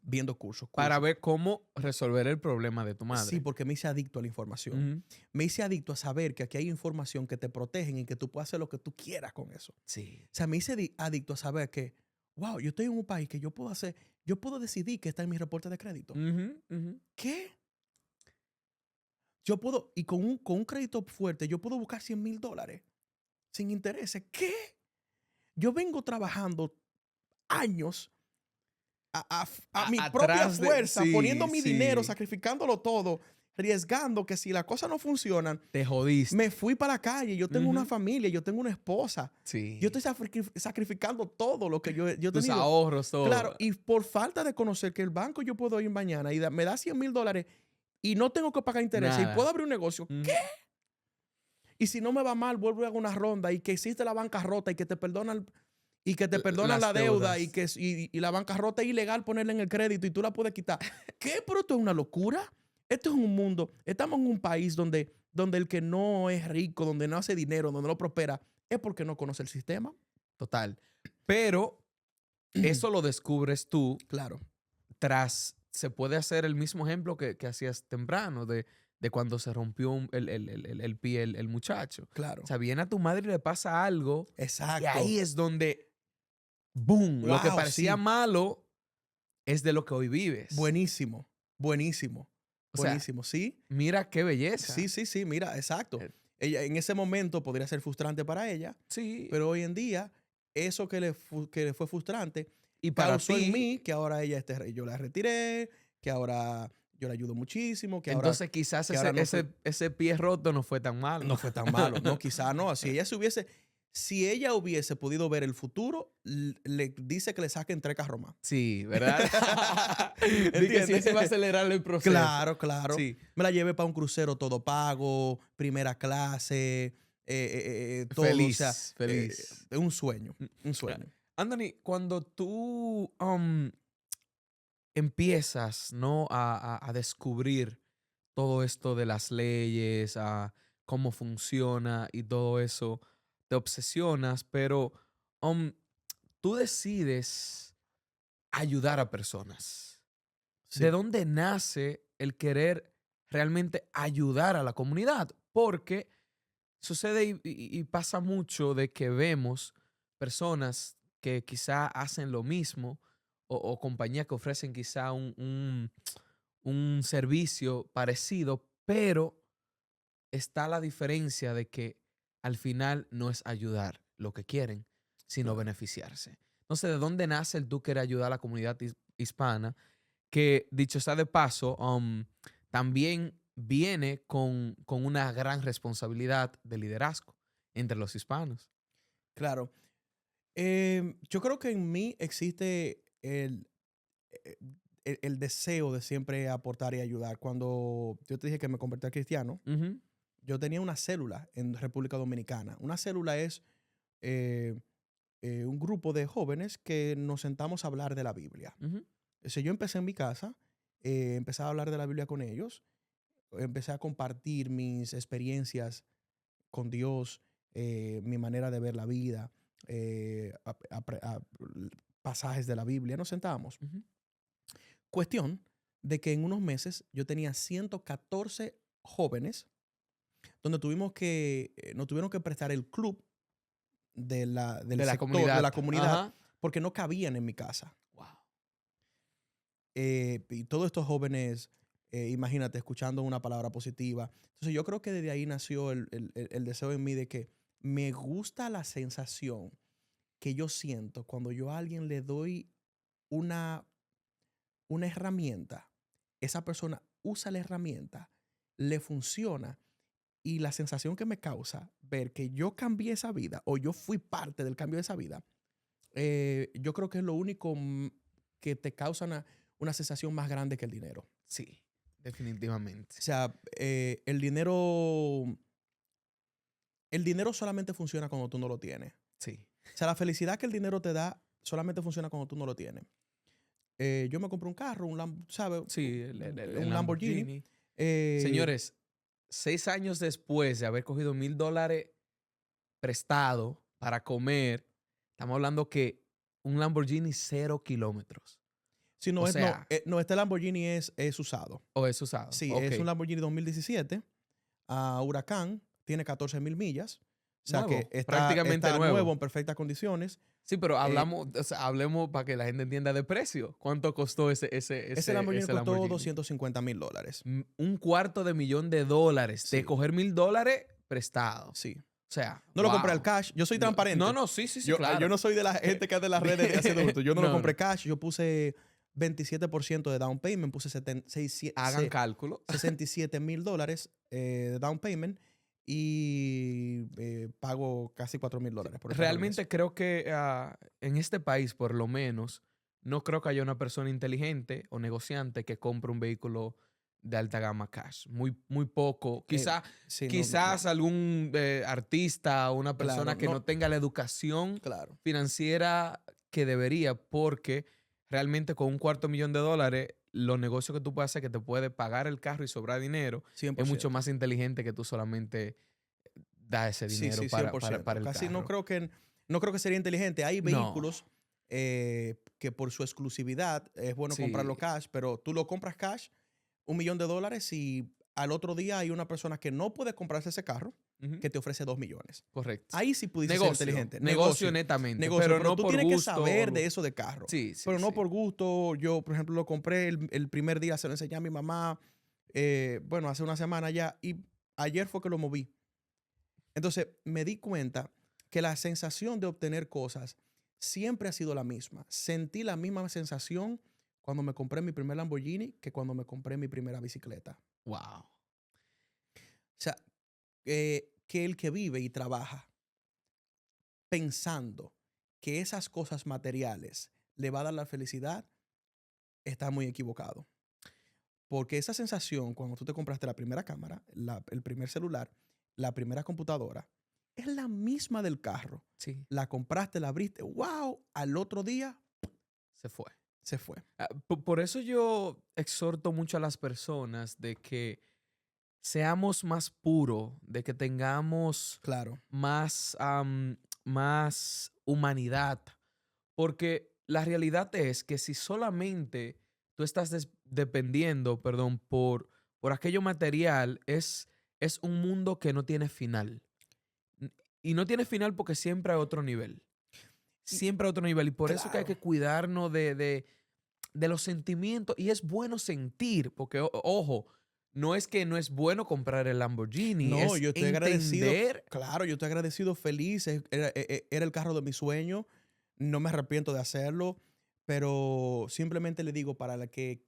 Viendo cursos.
Para ver cómo resolver el problema de tu madre.
Sí, porque me hice adicto a la información. Me hice adicto a saber que aquí hay información que te protegen y que tú puedes hacer lo que tú quieras con eso.
Sí.
O sea, me hice adicto a saber que, wow, yo estoy en un país que yo puedo decidir qué está en mi reporte de crédito. ¿Qué? Yo puedo, y con un crédito fuerte, yo puedo buscar $100,000 sin intereses. ¿Qué? Yo vengo trabajando años a mi propia fuerza, poniendo mi dinero, sacrificándolo todo, arriesgando que si las cosas no funcionan,
te jodiste.
me fui para la calle. Yo tengo una familia, yo tengo una esposa.
Sí.
Yo estoy sacrificando todo lo que yo he
tus
tenido.
ahorros, todo.
Claro, y por falta de conocer que el banco yo puedo ir mañana y me da $100,000 y no tengo que pagar intereses y puedo abrir un negocio. ¿Qué? Y si no me va mal, vuelvo a hacer una ronda y que existe la bancarrota y que te perdonan la deuda y la bancarrota es ilegal ponerla en el crédito y tú la puedes quitar. ¿Qué? Pero esto es una locura. Esto es un mundo. Estamos en un país donde el que no es rico, donde no hace dinero, donde no prospera, es porque no conoce el sistema.
Total. Pero eso lo descubres tú.
Claro.
Se puede hacer el mismo ejemplo que hacías temprano de cuando se rompió el pie el muchacho.
Claro.
O sea, viene a tu madre y le pasa algo.
Exacto.
Y ahí es donde, boom, lo que parecía malo es de lo que hoy vives.
Buenísimo. Buenísimo.
O sea,
buenísimo, sí.
Mira qué belleza.
Sí, mira, exacto. Ella en ese momento podría ser frustrante para ella.
Sí.
Pero hoy en día, eso que le fue frustrante
y para
causó
ti,
en mí que ahora yo la retiré, que ahora yo la ayudo muchísimo. Que
entonces
ahora,
quizás
que
ese pie roto no fue tan malo.
No fue tan malo, no, quizás no. Si ella hubiese podido ver el futuro, le dice que le saquen 3 carros más.
Sí, ¿verdad? Dice que sí va a acelerar el proceso.
Claro. Sí. Me la llevé para un crucero todo pago, primera clase, todo.
Feliz,
o sea,
feliz.
Un sueño.
Anthony, cuando tú empiezas, ¿no? a descubrir todo esto de las leyes, a cómo funciona y todo eso, te obsesionas, pero tú decides ayudar a personas. Sí. ¿De dónde nace el querer realmente ayudar a la comunidad? Porque sucede y pasa mucho de que vemos personas que quizá hacen lo mismo o compañías que ofrecen quizá un servicio parecido, pero está la diferencia de que al final no es ayudar lo que quieren, sino beneficiarse. Entonces, ¿de dónde nace el tú querer ayudar a la comunidad hispana? Que, dicho sea de paso, también viene con una gran responsabilidad de liderazgo entre los hispanos.
Claro. Yo creo que en mí existe el deseo de siempre aportar y ayudar. Cuando yo te dije que me convertí a cristiano,
Ujú,
yo tenía una célula en República Dominicana. Una célula es eh, un grupo de jóvenes que nos sentamos a hablar de la Biblia.
ujú.
Entonces, yo empecé en mi casa, empecé a hablar de la Biblia con ellos, empecé a compartir mis experiencias con Dios, mi manera de ver la vida, pasajes de la Biblia. Nos sentábamos.
Ujú.
Cuestión de que en unos meses yo tenía 114 jóvenes donde nos tuvieron que prestar el club del
De la
sector, de
comunidad.
la comunidad,
Ajá.
porque no cabían en mi casa.
Wow.
Y todos estos jóvenes, imagínate, escuchando una palabra positiva. Entonces yo creo que desde ahí nació el deseo en mí de que me gusta la sensación que yo siento cuando yo a alguien le doy una, una herramienta, esa persona usa la herramienta, le funciona y la sensación que me causa ver que yo cambié esa vida o yo fui parte del cambio de esa vida, yo creo que es lo único que te causa una sensación más grande que el dinero.
Sí, definitivamente.
O sea, el dinero solamente funciona cuando tú no lo tienes.
Sí.
O sea, la felicidad que el dinero te da solamente funciona cuando tú no lo tienes. Yo me compré un carro, ¿sabes?
Sí,
Un Lamborghini.
Señores, 6 años después de haber cogido $1,000 prestado para comer, estamos hablando que un Lamborghini 0 kilómetros.
Sí, no,
O sea,
no, este Lamborghini es usado.
o es usado.
Sí,
Ok.
es un Lamborghini 2017, Huracán, tiene 14,000 millas. O sea
Nuevo,
que
prácticamente
está
nuevo.
nuevo, en perfectas condiciones.
Sí, pero hablemos para que la gente entienda de precio. ¿Cuánto costó ese
Lamborghini costó
Lamborghini?
$250,000.
$250,000 de
Sí.
coger $1,000 prestado.
Sí.
O sea,
No lo
wow.
compré al cash. Yo soy transparente.
No, sí, claro.
Yo no soy de la gente que hace las redes haciendo esto. Yo no lo
No,
compré cash. Yo puse 27% de down payment. Puse
hagan cálculo.
$67,000 de down payment y pago casi $4,000 por el carro al mes.
Realmente creo que en este país, por lo menos, no creo que haya una persona inteligente o negociante que compre un vehículo de alta gama cash. Muy poco.
Sí,
Quizás algún artista o una persona
Claro,
que no tenga la educación
claro.
financiera que debería, porque realmente con $250,000, los negocios que tú puedes hacer, que te puede pagar el carro y sobrar dinero,
100%.
es mucho más inteligente que tú solamente da ese dinero
Sí,
para
100%.
el
Casi
carro.
no creo que sería inteligente. Hay
No.
vehículos que por su exclusividad es bueno
Sí.
comprarlo cash, pero tú lo compras cash, $1,000,000 y al otro día hay una persona que no puede comprarse ese carro
Ujú.
que te ofrece $2 millones.
Correcto.
Ahí sí pudiste
Negocio,
ser inteligente.
negocio netamente,
Negocio,
pero no
tú
por
tienes
gusto.
que saber de eso de carro.
Sí,
Pero no
sí.
por gusto. Yo, por ejemplo, lo compré el primer día, se lo enseñé a mi mamá, bueno, hace una semana ya, y ayer fue que lo moví. Entonces, me di cuenta que la sensación de obtener cosas siempre ha sido la misma. Sentí la misma sensación cuando me compré mi primer Lamborghini que cuando me compré mi primera bicicleta.
Wow.
O sea, que el que vive y trabaja pensando que esas cosas materiales le va a dar la felicidad, está muy equivocado. Porque esa sensación, cuando tú te compraste la primera cámara, el primer celular, la primera computadora, es la misma del carro.
Sí,
La compraste, la abriste, wow, al otro día
se fue.
se fue.
Por eso yo exhorto mucho a las personas de que seamos más puros, de que tengamos
Claro.
más humanidad. Porque la realidad es que si solamente tú estás dependiendo, perdón, por aquello material, es un mundo que no tiene final. Y no tiene final porque siempre hay otro nivel. Siempre hay otro nivel. Y por eso que hay que cuidarnos de los sentimientos. Y es bueno sentir, porque, ojo, no es que no es bueno comprar el Lamborghini.
No,
es
yo estoy agradecido.
entender.
Claro, yo estoy agradecido, feliz. Era el carro de mi sueño. No me arrepiento de hacerlo. Pero simplemente le digo para la que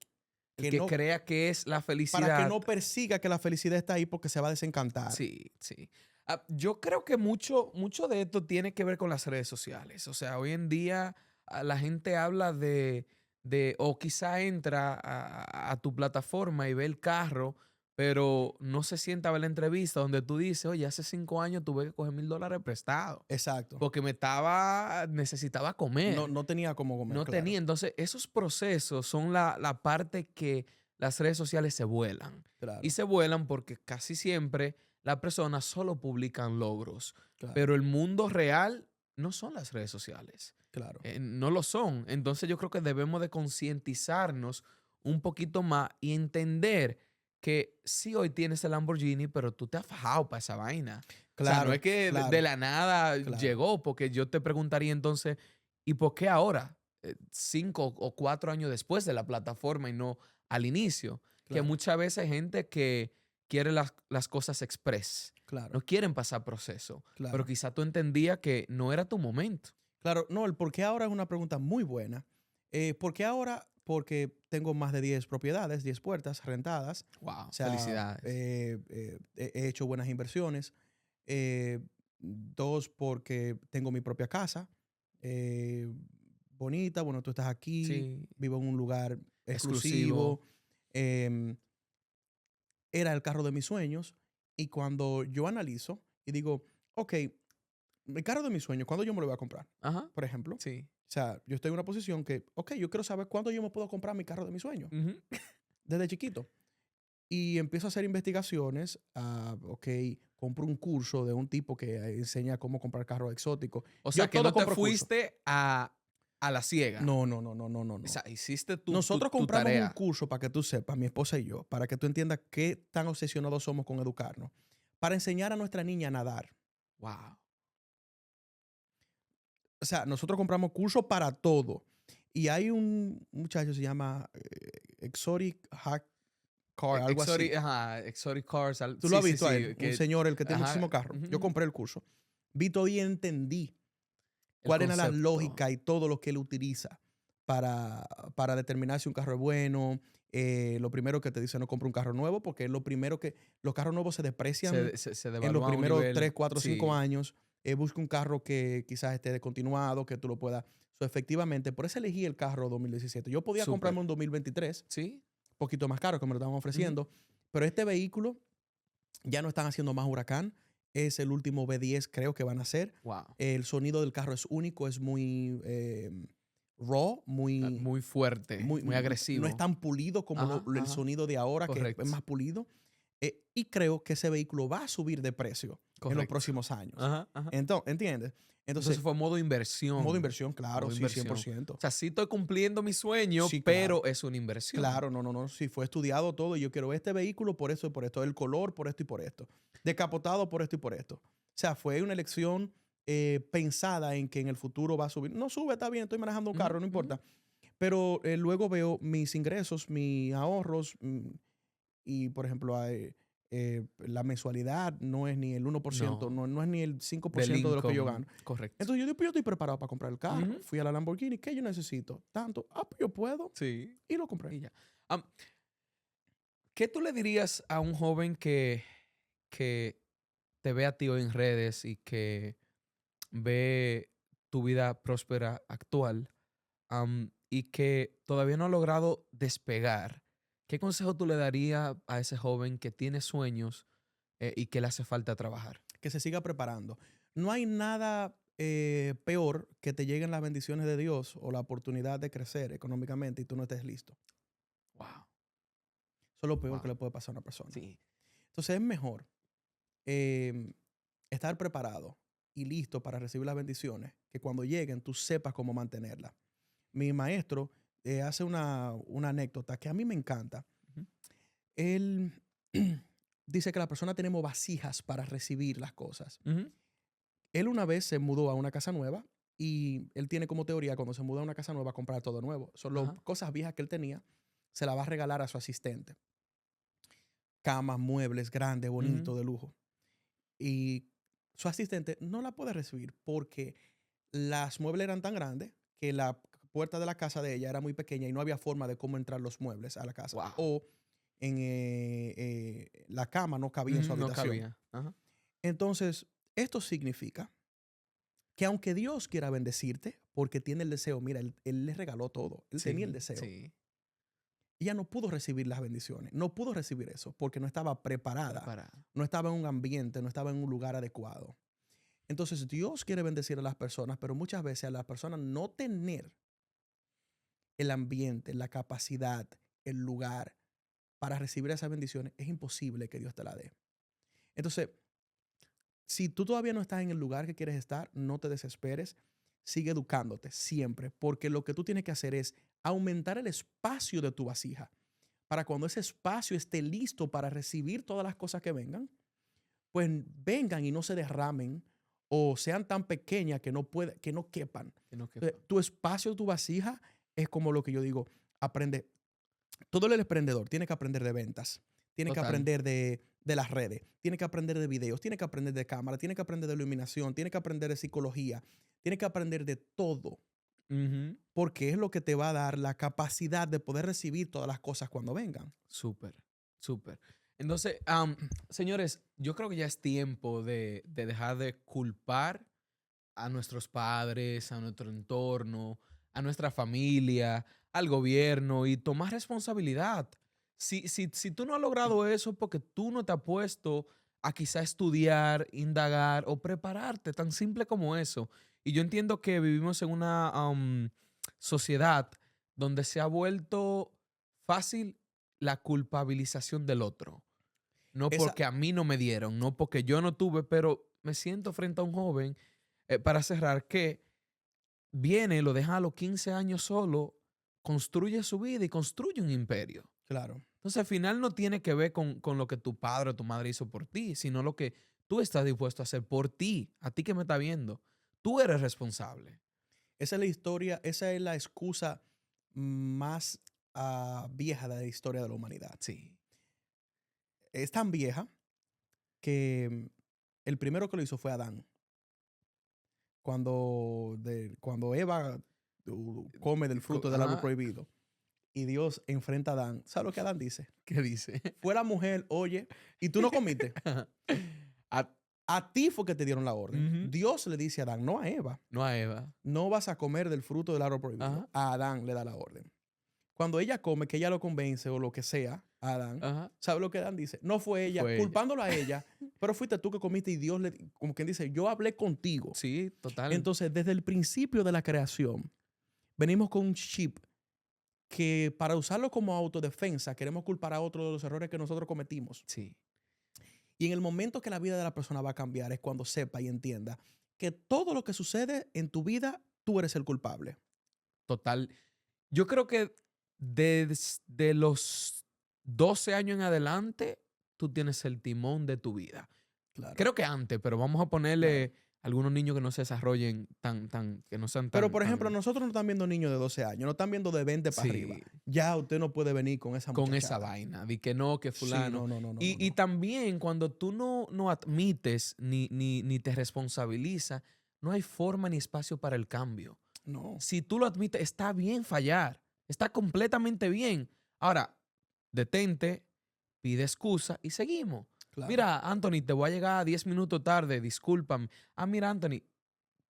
Que crea que es la felicidad.
para que no persiga que la felicidad está ahí porque se va a desencantar.
Sí, sí. Yo creo que mucho de esto tiene que ver con las redes sociales. O sea, hoy en día la gente habla de o quizá entra a tu plataforma y ve el carro, pero no se sienta a ver la entrevista donde tú dices, oye, hace 5 años tuve que coger $1000 prestado
Exacto.
porque necesitaba
No,
comer.
no tenía cómo comer,
No
claro.
tenía. Entonces, esos procesos son la parte que las redes sociales se vuelan. Y
Claro,
se vuelan porque casi siempre las personas solo publican logros.
claro,
Pero el mundo real no son las redes sociales.
claro,
No lo son. Entonces, yo creo que debemos de concientizarnos un poquito más y entender que sí hoy tienes el Lamborghini, pero tú te has fajado para esa vaina. O sea, no es
claro,
que de
claro,
la nada
claro,
llegó, porque yo te preguntaría entonces, ¿y por qué ahora? 5 o 4 años después de la plataforma y no al inicio. Que
claro,
muchas veces hay gente que quiere las cosas express,
claro,
no quieren pasar proceso, pero
claro.
quizá tú entendías que no era tu momento.
Claro, no, el por qué ahora es una pregunta muy buena. ¿Por qué ahora? Porque tengo más de 10 propiedades, 10 puertas rentadas.
Wow,
O sea,
felicidades.
he hecho buenas inversiones. Eh, dos, porque tengo mi propia casa. eh, bonita, bueno, tú estás aquí,
Sí,
vivo en un lugar
exclusivo.
exclusivo. em, Era el carro de mis sueños. Y cuando yo analizo y digo, ok, el carro de mis sueños, ¿cuándo yo me lo voy a comprar?
Ajá,
Por ejemplo.
sí.
O sea, yo estoy en una posición que, ok, yo quiero saber cuándo yo me puedo comprar mi carro de mis sueños,
Ujú.
desde chiquito. Y empiezo a hacer investigaciones, ok, compro un curso de un tipo que enseña cómo comprar carros exóticos.
O sea,
Yo
que
todo
no te
compro curso.
fuiste a la ciega.
No, no, no, no, no, no,
O
no.
sea, hiciste
Nosotros
tu
compramos un
tarea.
curso para que tú sepas, mi esposa y yo, para que tú entiendas qué tan obsesionados somos con educarnos, para enseñar a nuestra niña a nadar.
Wow.
O sea, nosotros compramos cursos para todo. Y hay un muchacho, se llama Exotic Hack Car, algo así.
Exotic, ajá, exotic cars.
Tú lo
Sí,
has
sí,
visto a
sí.
él, un señor, el que tiene muchísimo
Ajá,
carro. Yo
ujú,
compré el curso. Vi todo y entendí
el
cuál era la
concepto.
lógica y todo lo que él utiliza para, para determinar si un carro es bueno. Lo primero que te dice, no compra un carro nuevo, porque es lo primero que los carros nuevos se deprecian
Se
en los
devalúa a un
primeros 3
nivel.
4 5
Sí,
años. Busca un carro que quizás esté descontinuado, que tú lo puedas. So, efectivamente, por eso elegí el carro 2017. Yo podía comprarme
súper.
un 2023,
Sí.
un poquito más caro, que me lo estaban
Ujú.
ofreciendo, pero este vehículo ya no están haciendo más Huracán. Es el último V10, creo que van a hacer.
Wow.
El sonido del carro es único, es muy raw, muy,
Muy fuerte,
muy,
muy
no es
agresivo.
tan pulido como
Ajá,
el
ajá.
sonido de ahora, que es
Correcto.
más pulido. Y creo que ese vehículo va a subir de precio en los
Correcto.
próximos años.
Ajá, ajá.
Entonces, ¿entiendes?
Entonces
Entonces,
fue
modo
inversión.
inversión, claro,
Modo
sí, cien por
inversión. O
ciento
sea, sí estoy cumpliendo mi sueño,
Sí, claro.
pero es una inversión.
Claro, no, no, no. Sí, fue estudiado todo y yo quiero este vehículo por eso y por esto. El color por esto y por esto. Decapotado por esto y por esto. O sea, fue una elección pensada en que en el futuro va a subir. No sube, está bien, estoy manejando un
Ujú,
carro, no
ujú.
importa. Pero luego veo mis ingresos, mis ahorros y, por ejemplo, la mensualidad no es ni el 1%,
No,
no, no es ni el
del
5% de lo que yo
income,
gano.
correcto.
Entonces yo digo, pues yo estoy preparado para comprar el carro.
Ujú.
Fui a la Lamborghini, ¿qué yo necesito? Tanto. Ah, pues yo puedo.
Sí,
Y lo compré.
y ya. Am, ¿Qué tú le dirías a un joven que te ve a ti hoy en redes y que ve tu vida próspera actual, y que todavía no ha logrado despegar? ¿Qué consejo tú le darías a ese joven que tiene sueños y que le hace falta trabajar?
Que se siga preparando. No hay nada peor que te lleguen las bendiciones de Dios o la oportunidad de crecer económicamente y tú no estés listo.
Wow,
Eso es lo peor que
wow.
le puede pasar a una persona.
Sí.
Entonces es mejor estar preparado y listo para recibir las bendiciones, que cuando lleguen tú sepas cómo mantenerlas. Mi maestro hace una anécdota que a mí me encanta.
Ujú.
Él dice que la persona tenemos vasijas para recibir las cosas.
Ujú.
Él una vez se mudó a una casa nueva y él tiene como teoría cuando se muda a una casa nueva comprar todo nuevo. Son las
Ajá.
cosas viejas que él tenía, se las va a regalar a su asistente. Camas, muebles grandes,
Ujú.
bonitos, de lujo. Y su asistente no la puede recibir porque las muebles eran tan grandes que la puerta de la casa de ella era muy pequeña y no había forma de cómo entrar los muebles a la casa.
Wow.
O en la cama no cabía en su
Ujú, no
habitación.
cabía. Ajá.
Entonces, esto significa que aunque Dios quiera bendecirte, porque tiene el deseo. Mira, él le regaló todo. Él tenía el deseo.
Sí.
Ella no pudo recibir las bendiciones. No pudo recibir eso porque no estaba preparada. No estaba en un ambiente, no estaba en un lugar adecuado. Entonces, Dios quiere bendecir a las personas, pero muchas veces a las personas no tener el ambiente, la capacidad, el lugar para recibir esas bendiciones, es imposible que Dios te la dé. Entonces, si tú todavía no estás en el lugar que quieres estar, no te desesperes. Sigue educándote siempre, porque lo que tú tienes que hacer es aumentar el espacio de tu vasija para cuando ese espacio esté listo para recibir todas las cosas que vengan, pues vengan y no se derramen o sean tan pequeñas que no quepan. Entonces, tu espacio, tu vasija es como lo que yo digo, aprende. Todo el emprendedor tiene que aprender de ventas, tiene que aprender de las redes, tiene que aprender de videos, tiene que aprender de cámara, tiene que aprender de iluminación, tiene que aprender de psicología, tiene que aprender de todo. Porque es lo que te va a dar la capacidad de poder recibir todas las cosas cuando vengan.
Súper, súper. Entonces, señores, yo creo que ya es tiempo de dejar de culpar a nuestros padres, a nuestro entorno, a nuestra familia, al gobierno y tomar responsabilidad. Si tú no has logrado eso porque tú no te has puesto a quizá estudiar, indagar o prepararte, tan simple como eso. Y yo entiendo que vivimos en una sociedad donde se ha vuelto fácil la culpabilización del otro. No porque a mí no me dieron, no porque yo no tuve, pero me siento frente a un joven, para cerrar, que viene, lo deja a los 15 años solo, construye su vida y construye un imperio.
Claro.
Entonces, al final no tiene que ver con lo que tu padre o tu madre hizo por ti, sino lo que tú estás dispuesto a hacer por ti, a ti que me está viendo. Tú eres responsable.
Esa es la historia, esa es la excusa más vieja de la historia de la humanidad.
Sí.
Es tan vieja que el primero que lo hizo fue Adán. Cuando Eva come del fruto del árbol prohibido y Dios enfrenta a Adán, ¿sabes lo que Adán dice?
¿Qué dice?
Fue la mujer, oye, y tú no comiste. A ti fue que te dieron la orden. Dios le dice a Adán, no a Eva.
No a Eva.
No vas a comer del fruto del árbol prohibido. A Adán le da la orden. Cuando ella come, que ella lo convence o lo que sea, a Adán, ¿sabe lo que Adán dice? No fue ella, culpándola a ella, pero fuiste tú que comiste y Dios como quien dice, yo hablé contigo.
Sí, total.
Entonces, desde el principio de la creación, venimos con un chip que para usarlo como autodefensa, queremos culpar a otro de los errores que nosotros cometimos.
Sí.
Y en el momento que la vida de la persona va a cambiar es cuando sepa y entienda que todo lo que sucede en tu vida, tú eres el culpable.
Total. Yo creo que desde los 12 años en adelante, tú tienes el timón de tu vida.
Claro.
Creo que antes, pero vamos a ponerle algunos niños que no se desarrollen que no sean tan...
Pero, por ejemplo, nosotros no están viendo niños de 12 años, no están viendo de 20 para arriba. Ya usted no puede venir con esa muchachada.
Con esa vaina, de que no, que fulano.
Sí, no.
Y también cuando tú no admites ni te responsabilizas, no hay forma ni espacio para el cambio.
No.
Si tú lo admites, está bien fallar. Está completamente bien. Ahora, detente, pide excusa y seguimos. Claro. Mira, Anthony, te voy a llegar 10 minutos tarde, discúlpame. Mira, Anthony,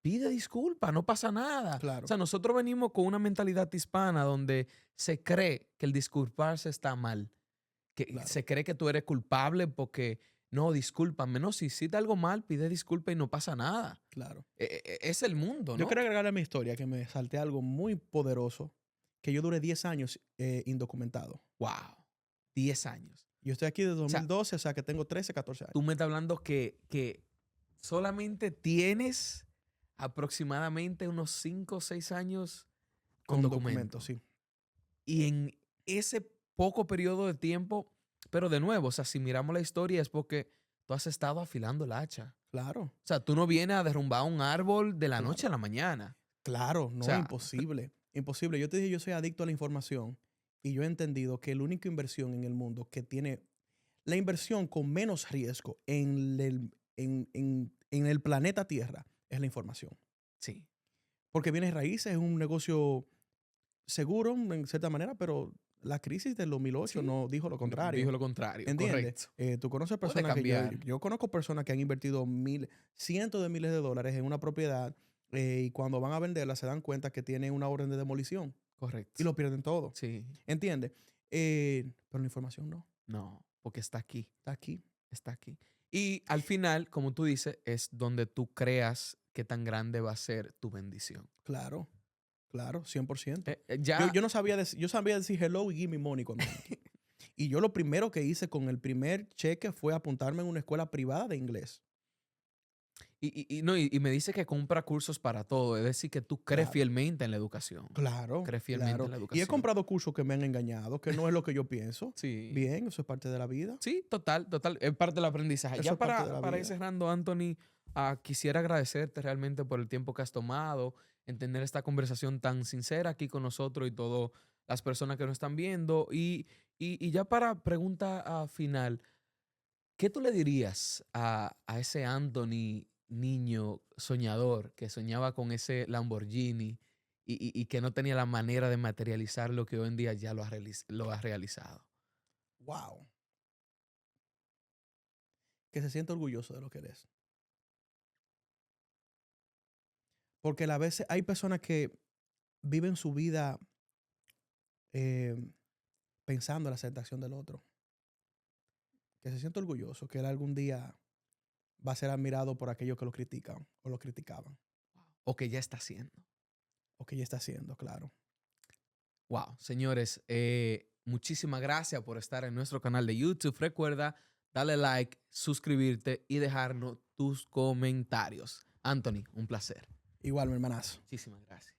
pide disculpa, no pasa nada.
Claro.
O sea, nosotros venimos con una mentalidad hispana donde se cree que el disculparse está mal. Que se cree que tú eres culpable porque, no, discúlpame. No, si hiciste algo mal, pide disculpa y no pasa nada.
Claro.
Es el mundo, ¿no?
Yo quiero agregarle a mi historia que me salté algo muy poderoso, que yo duré 10 años indocumentado.
Wow, 10 años.
Yo estoy aquí desde 2012, o sea que tengo 13, 14 años.
Tú me estás hablando que solamente tienes aproximadamente unos 5 o 6 años con documento.
Sí.
Y en ese poco periodo de tiempo, pero de nuevo, o sea, si miramos la historia es porque tú has estado afilando el hacha.
Claro.
O sea, tú no vienes a derrumbar un árbol de la noche a la mañana.
Claro, no, imposible. Imposible. Yo te dije, yo soy adicto a la información y yo he entendido que la única inversión en el mundo que tiene la inversión con menos riesgo en el planeta Tierra es la información.
Sí.
Porque bienes raíces es un negocio seguro en cierta manera, pero la crisis del 2008 no dijo lo contrario.
Dijo lo contrario,
¿entiendes?
Correcto.
Tú conoces personas yo conozco personas que han invertido cientos de miles de dólares en una propiedad y cuando van a venderla se dan cuenta que tiene una orden de demolición
Correcto.
y lo pierden todo.
Sí.
¿Entiendes? Pero la información no.
No, porque está aquí.
Está aquí.
Está aquí. Y al final, como tú dices, es donde tú creas qué tan grande va a ser tu bendición.
Claro. Claro, 100%.
Ya,
Yo no sabía decir, yo sabía decir hello y give me money cuando entré. Y yo lo primero que hice con el primer cheque fue apuntarme en una escuela privada de inglés.
no, y me dice que compra cursos para todo. Es decir, que tú crees
Claro.
fielmente en la educación.
Claro,
Crees fielmente
claro.
en la
Y he
educación.
comprado cursos que me han engañado, que no es lo que yo pienso.
Sí.
Bien, eso es parte de la vida.
Sí, total. Es parte del aprendizaje.
Eso
Ya
es parte de la
para ir
vida.
cerrando, Anthony, quisiera agradecerte realmente por el tiempo que has tomado en tener esta conversación tan sincera aquí con nosotros y todas las personas que nos están viendo. Y ya para pregunta final, ¿qué tú le dirías a ese Anthony niño soñador que soñaba con ese Lamborghini y que no tenía la manera de materializar lo que hoy en día ya lo ha realizado?
Wow. Que se sienta orgulloso de lo que eres. Porque a veces hay personas que viven su vida eh, pensando en la aceptación del otro. Que se sienta orgulloso, que él algún día va a ser admirado por aquellos que lo critican o lo criticaban.
O que ya está haciendo.
O que ya está haciendo, claro.
Wow, señores, muchísimas gracias por estar en nuestro canal de YouTube. Recuerda darle like, suscribirte y dejarnos tus comentarios. Anthony, un placer.
Igual, mi hermanazo.
Muchísimas gracias.